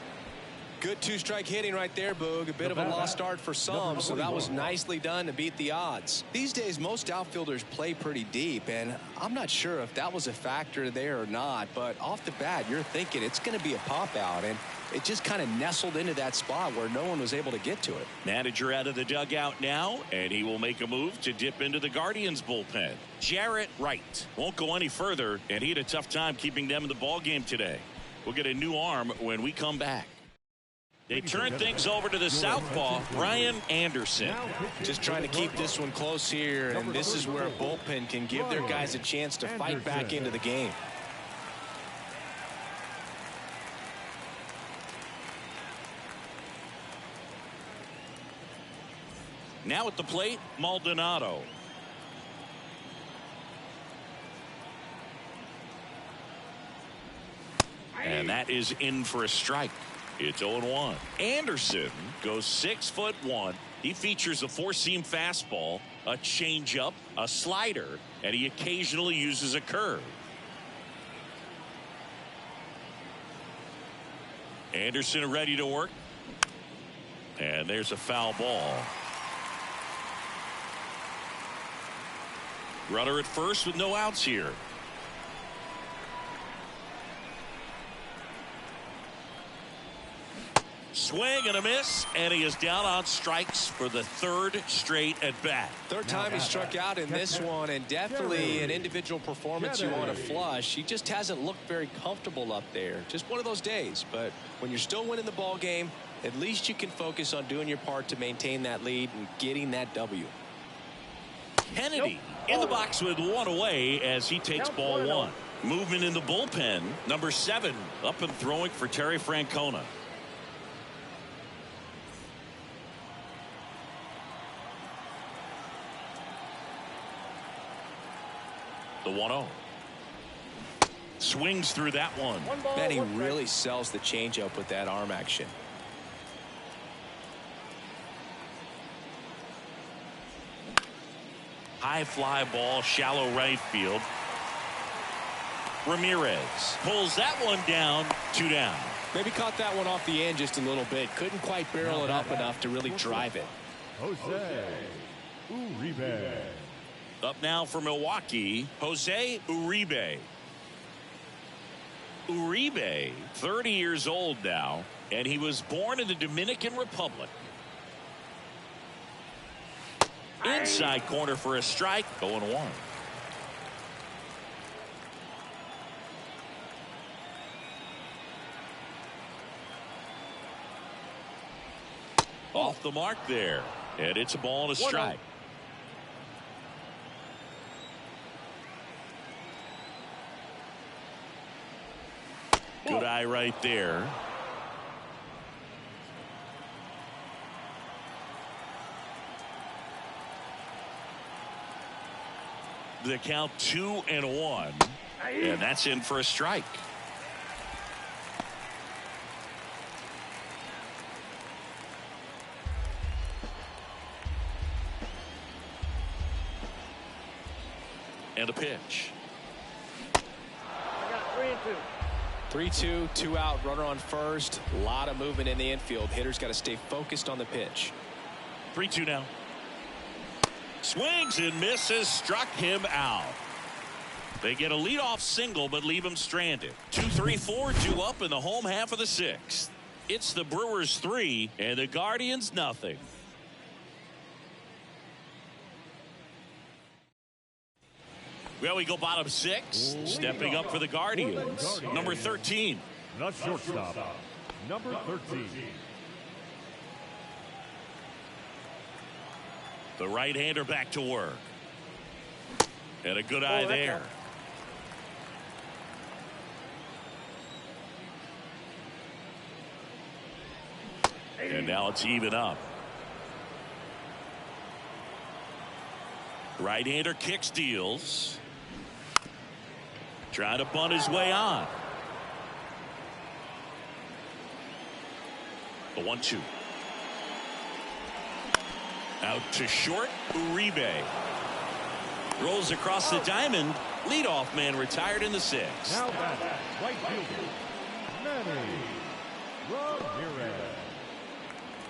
Good two-strike hitting right there, Boog. A bit of a lost start for some, so that was nicely done to beat the odds. These days, most outfielders play pretty deep, and I'm not sure if that was a factor there or not, but off the bat, you're thinking it's going to be a pop-out, and it just kind of nestled into that spot where no one was able to get to it. Manager out of the dugout now, and he will make a move to dip into the Guardians bullpen. Jarrett Wright won't go any further, and he had a tough time keeping them in the ball game today. We'll get a new arm when we come back. They turn things over to the southpaw, Brian Anderson. Just trying to keep this one close here, and this is where a bullpen can give their guys a chance to fight back into the game. Now at the plate, Maldonado. And that is in for a strike. It's 0-1. Anderson goes 6'1". He features a four-seam fastball, a changeup, a slider, and he occasionally uses a curve. Anderson ready to work. And there's a foul ball. Runner at first with no outs here. Swing and a miss, and he is down on strikes for the third straight at bat. Third time he struck out in this one, and definitely an individual performance you want to flush. He just hasn't looked very comfortable up there. Just one of those days. But when you're still winning the ball game, at least you can focus on doing your part to maintain that lead and getting that W. Kennedy in the box with one away as he takes ball one. Movement in the bullpen. Number 7 up and throwing for Terry Francona. The 1-0. Swings through that one. Man, he really sells the changeup with that arm action. High fly ball, shallow right field. Ramirez pulls that one down, 2 down. Maybe caught that one off the end just a little bit. Couldn't quite barrel it up enough to really drive it. Jose Uribe. Up now for Milwaukee, Jose Uribe. Uribe, 30 years old now, and he was born in the Dominican Republic. Inside corner for a strike, 0-1. Off the mark there, and it's a ball and a strike. Good eye right there. The count 2-1, and that's in for a strike. And a pitch. I got 3-2. 3-2, 2 out, runner on first. A lot of movement in the infield. Hitters got to stay focused on the pitch. 3-2 now. Swings and misses, struck him out. They get a leadoff single but leave him stranded. 2-3-4, 2 up in the home half of the 6th. It's the Brewers 3 and the Guardians nothing. Well, we go bottom 6. Stepping up for the Guardians, number 13. The shortstop, number 13. The right-hander back to work. And a good eye there. And now it's even up. Right-hander kicks, deals. Trying to bunt his way on. The 1-2. Out to short, Uribe. Rolls across the diamond. Leadoff man retired in the 6th. Now that's right fielder, Manny Ramirez.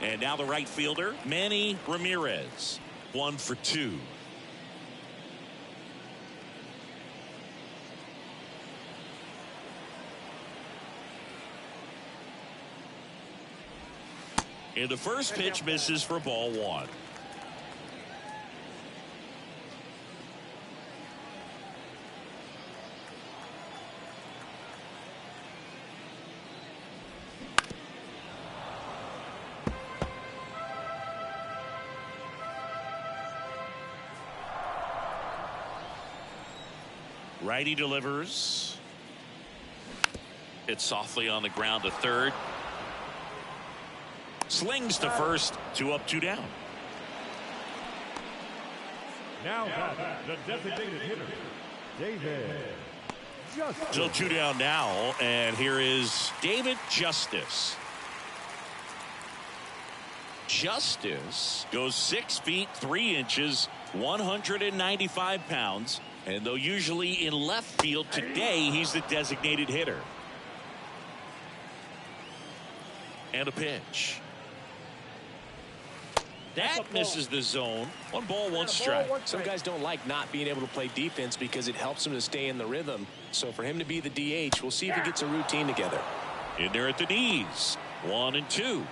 And now the right fielder, Manny Ramirez. 1 for 2. And the first pitch misses for ball 1. Righty delivers. It's softly on the ground to third. Slings to first. 2 up, 2 down. Now that's the designated hitter, David Justice. Still 2 down now, and here is David Justice. Justice goes 6 feet 3 inches, 195 pounds. And though usually in left field, today he's the designated hitter. And a pitch. That misses the zone. 1 ball, 1 strike. Some guys don't like not being able to play defense because it helps them to stay in the rhythm. So for him to be the DH, we'll see if he gets a routine together. In there at the knees. 1 and 2.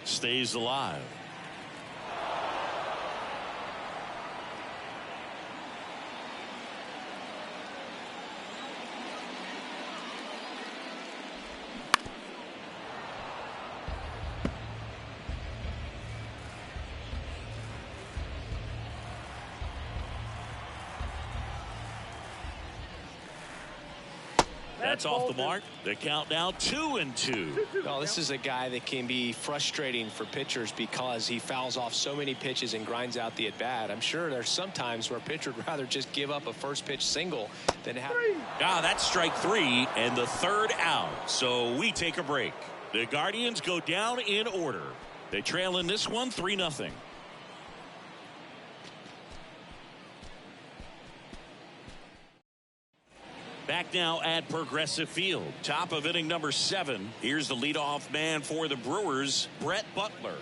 Stays alive. That's off the mark. The count now 2 and 2. Well, this is a guy that can be frustrating for pitchers because he fouls off so many pitches and grinds out the at bat. I'm sure there's some times where a pitcher would rather just give up a first pitch single than have. That's strike 3 and the 3rd out. So we take a break. The Guardians go down in order. They trail in this one 3-0. Back now at Progressive Field. Top of inning number 7. Here's the leadoff man for the Brewers, Brett Butler.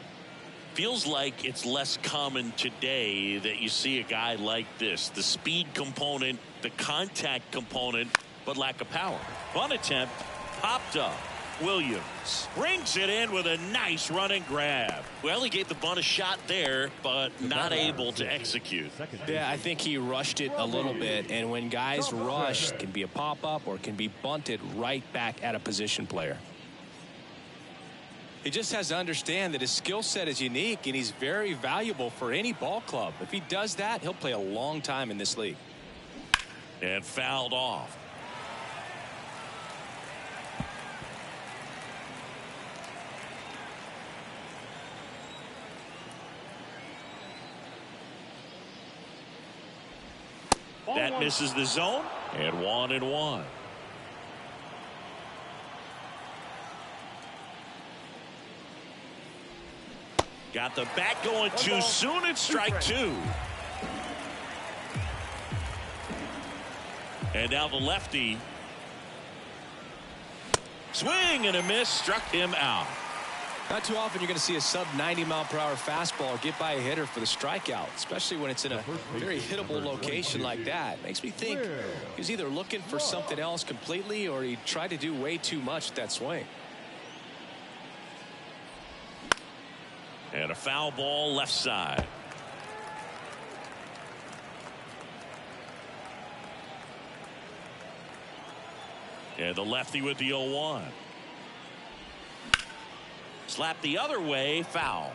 Feels like it's less common today that you see a guy like this. The speed component, the contact component, but lack of power. Bunt attempt, popped up. Williams brings it in with a nice run and grab. Well, he gave the bunt a shot there, but not able to execute. Yeah, I think he rushed it a little bit, and when guys rush, it can be a pop-up or it can be bunted right back at a position player. He just has to understand that his skill set is unique, and he's very valuable for any ball club. If he does that, he'll play a long time in this league. And fouled off. That misses the zone, and 1-1. Got the bat going too soon. It's strike 2. And now the lefty. Swing and a miss, struck him out. Not too often you're going to see a sub 90-mile-per-hour fastball get by a hitter for the strikeout, especially when it's in a very hittable location like that. Makes me think he was either looking for something else completely or he tried to do way too much with that swing. And a foul ball left side. And the lefty with the 0-1. Slap the other way, foul.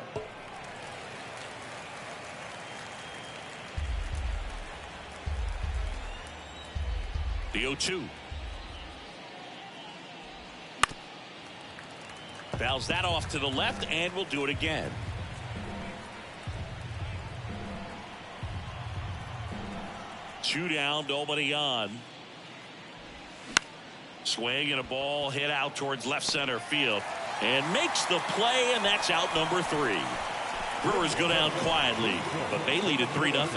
The 0-2. Fouls that off to the left, and we'll do it again. Two down, nobody on. Swing and a ball hit out towards left center field and makes the play, and that's out number 3. Brewers go down quietly, but they lead at 3-0.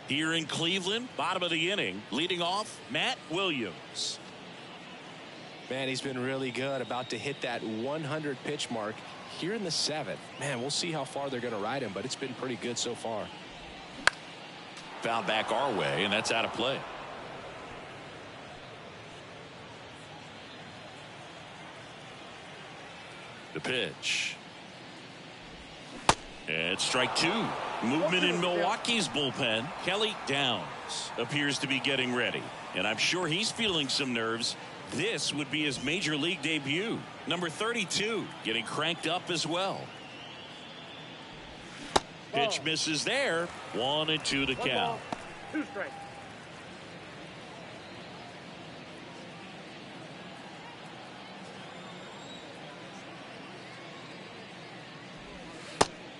Here in Cleveland, bottom of the inning, leading off, Matt Williams. Man, he's been really good, about to hit that 100 pitch mark here in the 7th. Man, we'll see how far they're going to ride him, but it's been pretty good so far. Foul back our way, and that's out of play. The pitch. And strike 2. Movement in Milwaukee's bullpen. Kelly Downs appears to be getting ready, and I'm sure he's feeling some nerves. This would be his major league debut. Number 32 getting cranked up as well. Pitch misses there. 1-2 to count. 2 strikes.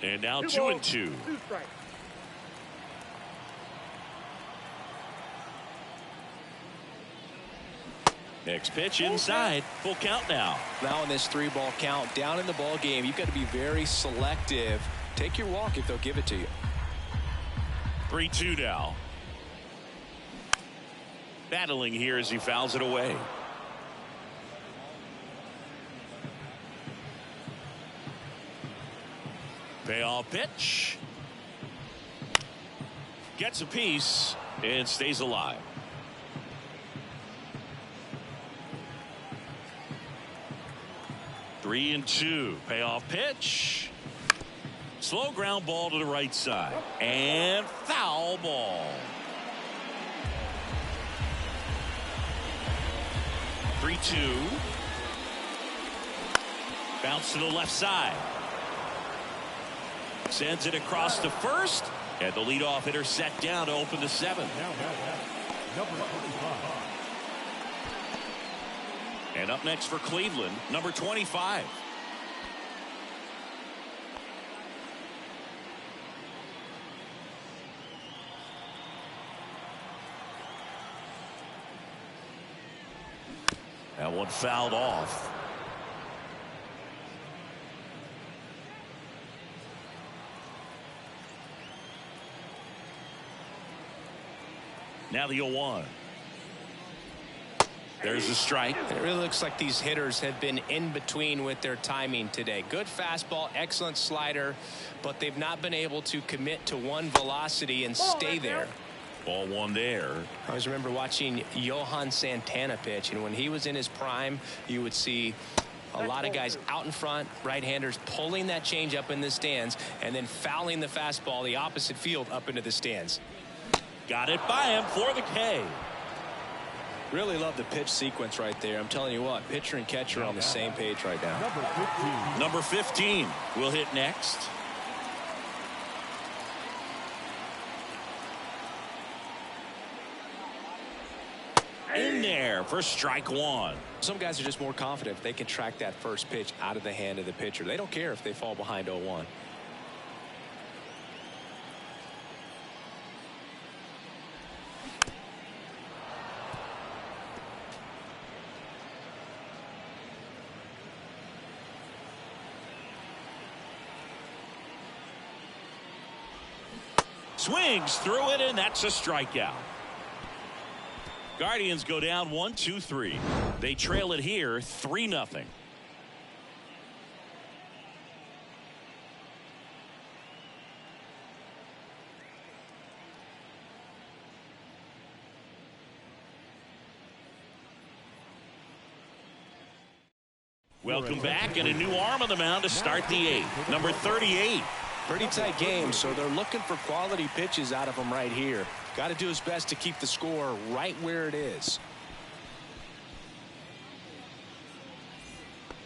And now 2-2. 2 strikes. Next pitch inside. Full count now. Now in this 3-ball count, down in the ball game, you've got to be very selective. Take your walk if they'll give it to you. 3-2 now. Battling here as he fouls it away. Payoff pitch. Gets a piece and stays alive. Three and 2. Payoff pitch. Slow ground ball to the right side. And foul ball. 3-2. Bounce to the left side. Sends it across to first. And the leadoff hitter set down to open the 7th. Number 25. And up next for Cleveland, number 25. That one fouled off. Now the 0-1. There's a strike. It really looks like these hitters have been in between with their timing today. Good fastball, excellent slider, but they've not been able to commit to one velocity and stay there. Ball 1 there. I always remember watching Johan Santana pitch, and when he was in his prime, you would see a lot of guys out in front, right-handers pulling that change up in the stands and then fouling the fastball the opposite field up into the stands. Got it by him for the K. Really love the pitch sequence right there. I'm telling you what, pitcher and catcher are on the same page right now. Number 15. Number 15 will hit next. In there for strike 1. Some guys are just more confident if they can track that first pitch out of the hand of the pitcher. They don't care if they fall behind 0-1. Swings through it, and that's a strikeout. Guardians go down 1-2-3. They trail it here 3-0. Welcome back, and a new arm on the mound to start the 8th. Number 38. Pretty tight game, so they're looking for quality pitches out of him right here. Got to do his best to keep the score right where it is.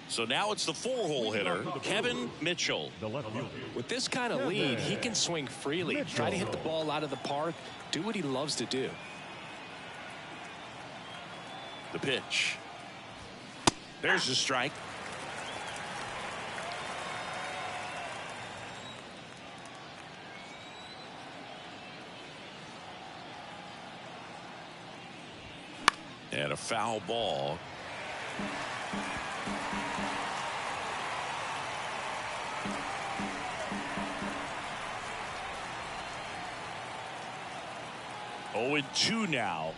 So now it's the 4-hole hitter, Kevin Mitchell. The left fielder. With this kind of lead, he can swing freely, try to hit the ball out of the park, do what he loves to do. The pitch. There's the strike. And a foul ball. Oh, and 2 now.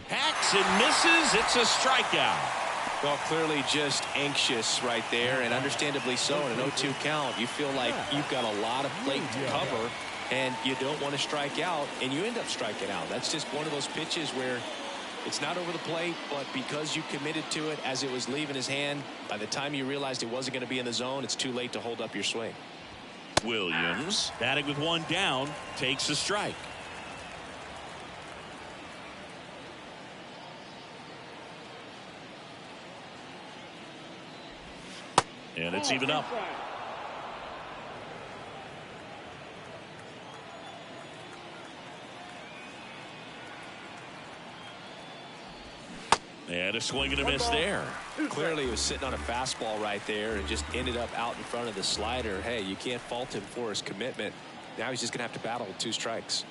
Hacks and misses. It's a strikeout. Well, clearly just anxious right there, and understandably so. In an 0-2 count, you feel like you've got a lot of plate to cover, and you don't want to strike out, and you end up striking out. That's just one of those pitches where it's not over the plate, but because you committed to it as it was leaving his hand, by the time you realized it wasn't going to be in the zone, it's too late to hold up your swing. Williams, batting with 1 down, takes a strike. And it's even up. And a swing and a miss there. Clearly he was sitting on a fastball right there and just ended up out in front of the slider. Hey, you can't fault him for his commitment. Now he's just going to have to battle with 2 strikes.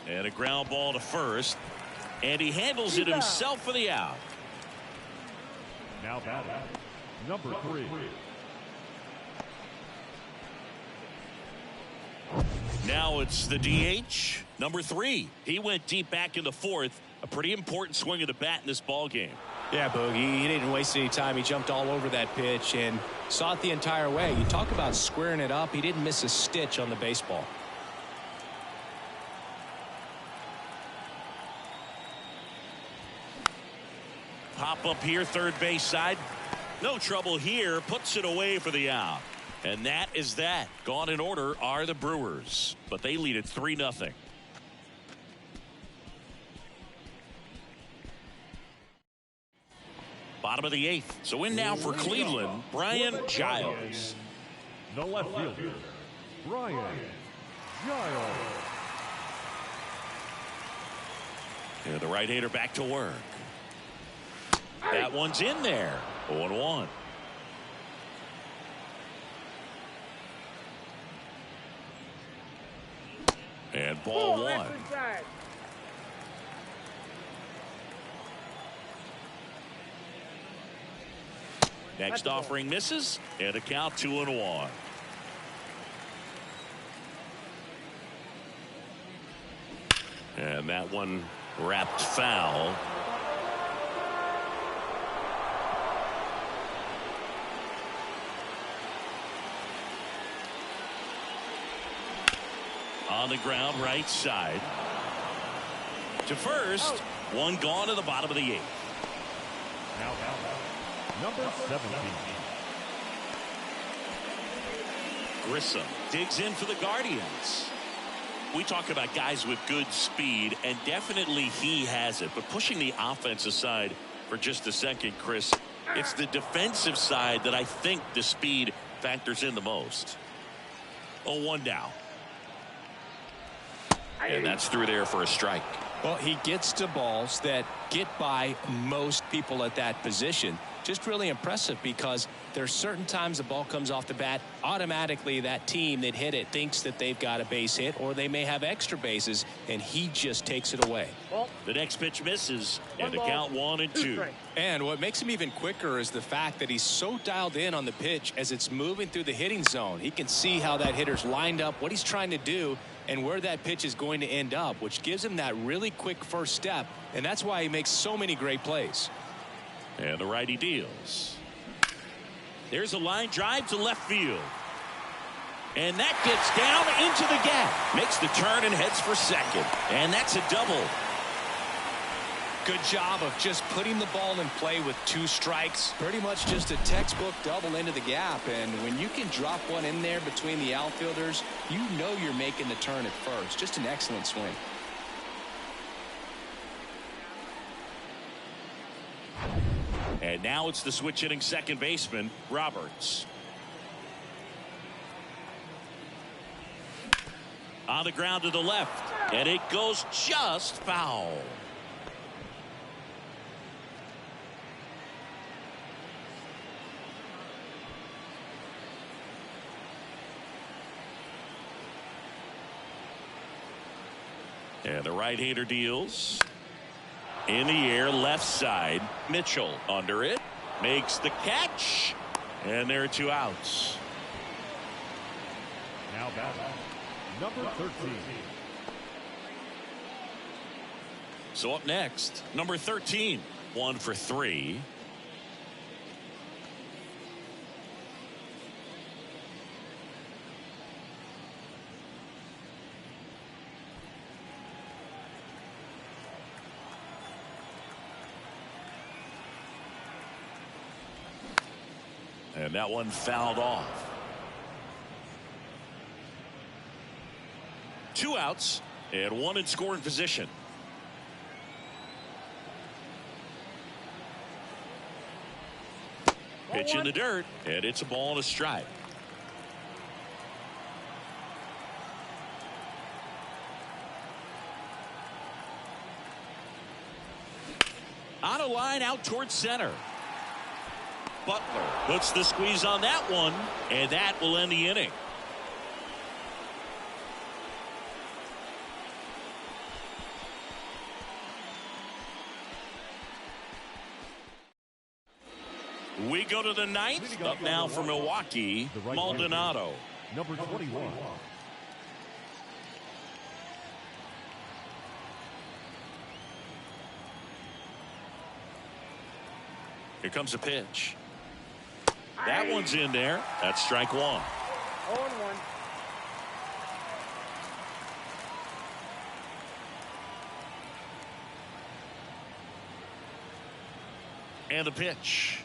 And a ground ball to first. And he handles it himself for the out. Now batting, number 3. Now it's the DH, number 3. He went deep back in the 4th. A pretty important swing of the bat in this ball game. Yeah, Boogie, he didn't waste any time. He jumped all over that pitch and saw it the entire way. You talk about squaring it up. He didn't miss a stitch on the baseball. Pop up here, third base side. No trouble here. Puts it away for the out. And that is that. Gone in order are the Brewers. But they lead it 3-0. Bottom of the 8th. So in now for Cleveland, Brian Giles. The left fielder, Brian Giles. And the right-hander back to work. That one's in there. 0-1. And ball 1. Next offering misses, and a count 2-1. And that one wrapped foul. On the ground, right side. To first, one gone to the bottom of the 8th. Now number 17. Grissom digs in for the Guardians. We talk about guys with good speed, and definitely he has it. But pushing the offensive side for just a second, Chris, it's the defensive side that I think the speed factors in the most. 0-1 now. And that's through there for a strike. Well, he gets to balls that get by most people at that position. Just really impressive because there's certain times the ball comes off the bat, automatically that team that hit it thinks that they've got a base hit or they may have extra bases, and he just takes it away. The next pitch misses, and the count 1-2. And what makes him even quicker is the fact that he's so dialed in on the pitch as it's moving through the hitting zone. He can see how that hitter's lined up, what he's trying to do, and where that pitch is going to end up, which gives him that really quick first step, and that's why he makes so many great plays. And the righty deals. There's a line drive to left field. And that gets down into the gap. Makes the turn and heads for second. And that's a double. Good job of just putting the ball in play with 2 strikes. Pretty much just a textbook double into the gap. And when you can drop one in there between the outfielders, you know you're making the turn at first. Just an excellent swing. And now it's the switch hitting second baseman, Roberts. On the ground to the left. And it goes just foul. And the right-hander deals. In the air, left side. Mitchell under it. Makes the catch. And there are 2 outs. Now batting, number 13. So up next, number 13. 1 for 3. And that one fouled off. 2 outs and 1 in scoring position. Pitch in the dirt, and it's a ball and a strike. On a line out towards center. Butler puts the squeeze on that one, and that will end the inning. We go to the 9th. Up now for Milwaukee, Maldonado. Number 21. Here comes a pitch. That one's in there. That's strike 1. 0-1. And the pitch.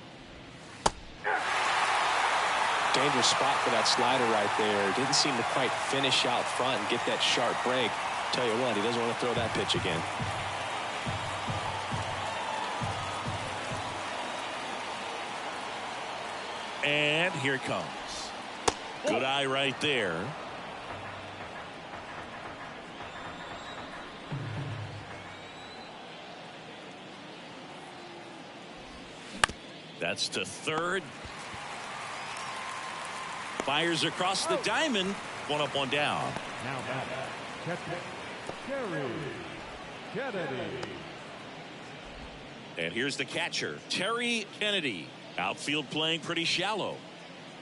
Dangerous spot for that slider right there. Didn't seem to quite finish out front and get that sharp break. Tell you what, he doesn't want to throw that pitch again. And here it comes. Good eye right there. That's to third. Fires across the diamond. 1 up, 1 down. Now batting, Terry Kennedy. And here's the catcher, Terry Kennedy. Outfield playing pretty shallow.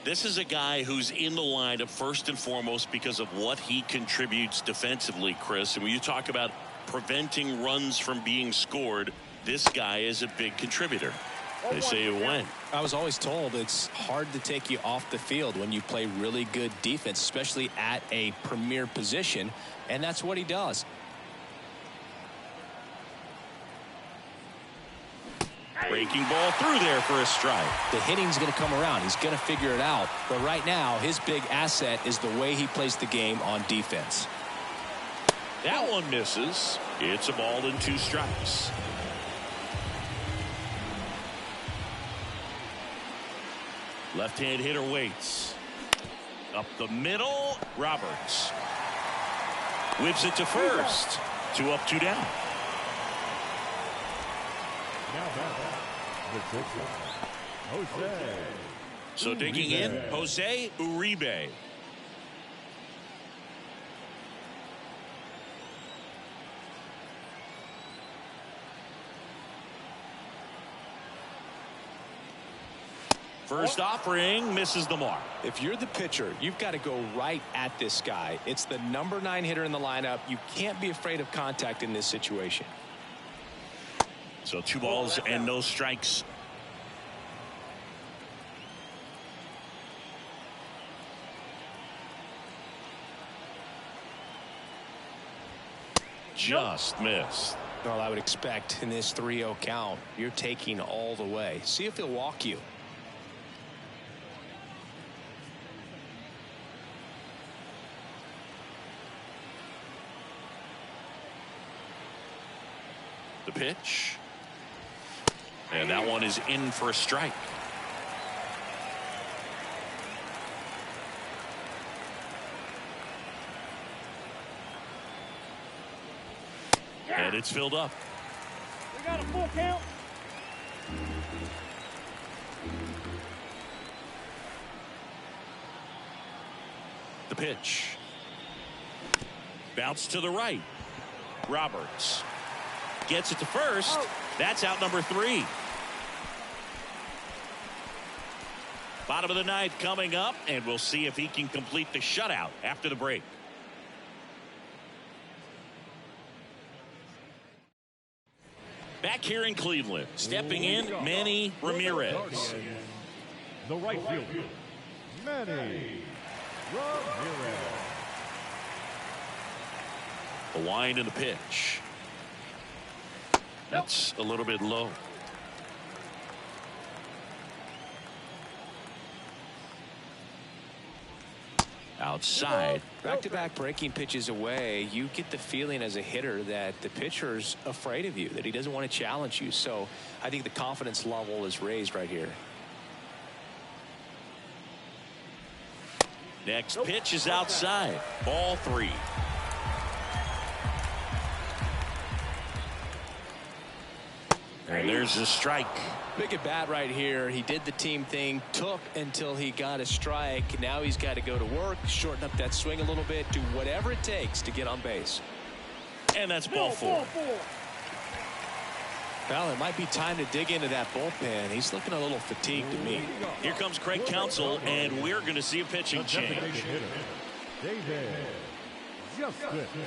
This is a guy who's in the lineup first and foremost because of what he contributes defensively, Chris. And when you talk about preventing runs from being scored, this guy is a big contributor. They say when. I was always told it's hard to take you off the field when you play really good defense, especially at a premier position, and that's what he does. Breaking ball through there for a strike. The hitting's going to come around. He's going to figure it out. But right now, his big asset is the way he plays the game on defense. That one misses. It's a ball and 2 strikes. Left-hand hitter waits. Up the middle, Roberts. Whips it to first. 2 up, 2 down. Now batting, the pitcher, Jose. So digging in, Jose Uribe. First offering misses the mark. If you're the pitcher, you've got to go right at this guy. It's the number 9 hitter in the lineup. You can't be afraid of contact in this situation. So 2 balls and no strikes. Just missed. Well, I would expect in this 3-0 count, you're taking all the way. See if he'll walk you. The pitch. And that one is in for a strike. And it's filled up. We got a full count. The pitch. Bounce to the right. Roberts. gets it to first. That's out number 3. Bottom of the ninth coming up, and we'll see if he can complete the shutout after the break. Back here in Cleveland, stepping in, Manny Ramirez. The right fielder, Manny Ramirez. The wind and the pitch. That's a little bit low. Outside. Back-to-back breaking pitches away, you get the feeling as a hitter that the pitcher's afraid of you, that he doesn't want to challenge you. So I think the confidence level is raised right here. Next pitch is outside. Ball 3. And there's a strike. Big at bat right here. He did the team thing, took until he got a strike. Now he's got to go to work, shorten up that swing a little bit, do whatever it takes to get on base. And that's ball 4. Well, it might be time to dig into that bullpen. He's looking a little fatigued to me. Here comes Craig Counsell, and we're going to see a pitching change. David Justice.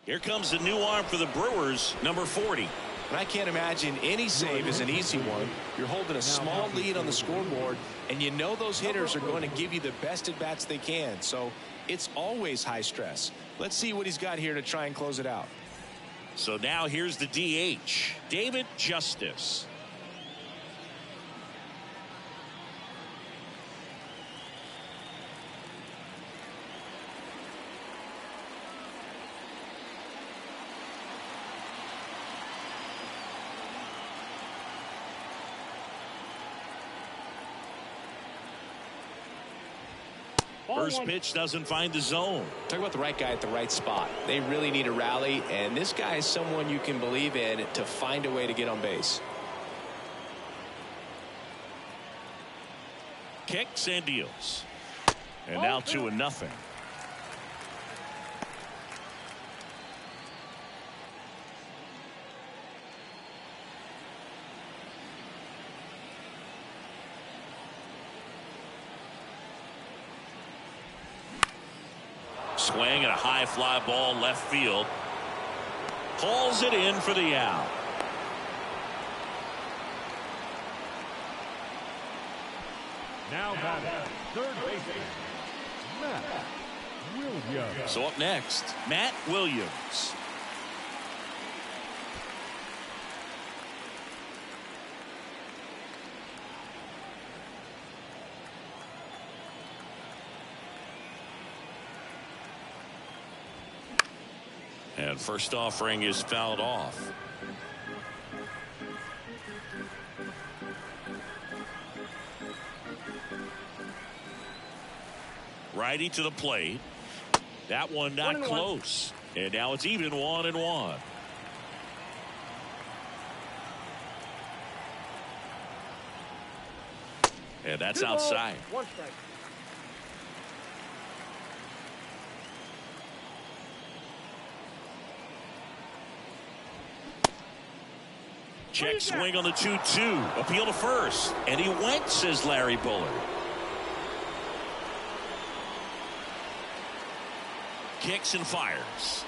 Here comes the new arm for the Brewers, number 40. And I can't imagine any save is an easy one. You're holding a small lead on the scoreboard, and you know those hitters are going to give you the best at-bats they can. So it's always high stress. Let's see what he's got here to try and close it out. So now here's the DH, David Justice. First pitch doesn't find the zone. Talk about the right guy at the right spot. They really need a rally, and this guy is someone you can believe in to find a way to get on base. Kicks and deals. And now 2-0. Swing and a high fly ball left field. Pulls it in for the out. Now batting, third baseman, Matt Williams. So up next, Matt Williams. And first offering is fouled off. Righty to the plate. That one not close. And now it's even 1-1. And that's outside. One strike. Check swing on the 2-2. Appeal to first. And he went, says Larry Bullard. Kicks and fires.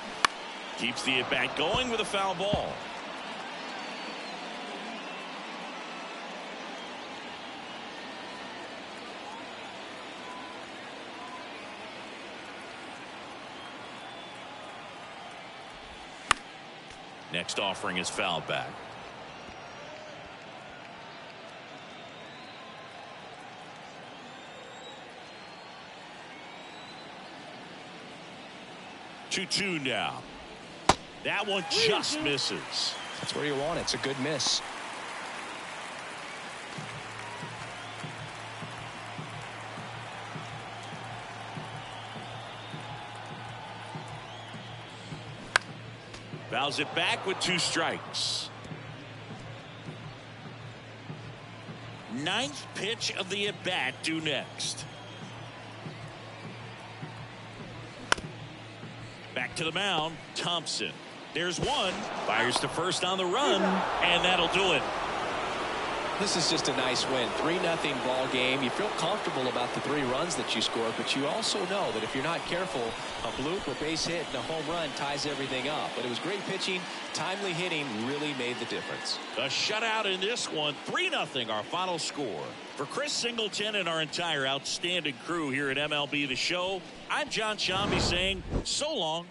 Keeps the at-bat going with a foul ball. Next offering is fouled back. Two now. That one just misses. That's where you want it. It's a good miss. Fouls it back with 2 strikes. ninth pitch of the at-bat due next. Back to the mound, Thompson. There's one. Fires to first on the run, and that'll do it. This is just a nice win. 3-0 ball game. You feel comfortable about the 3 runs that you scored, but you also know that if you're not careful, a bloop, a base hit, and a home run ties everything up. But it was great pitching. Timely hitting really made the difference. A shutout in this one. 3-0 our final score. For Chris Singleton and our entire outstanding crew here at MLB The Show, I'm John Shambi saying so long.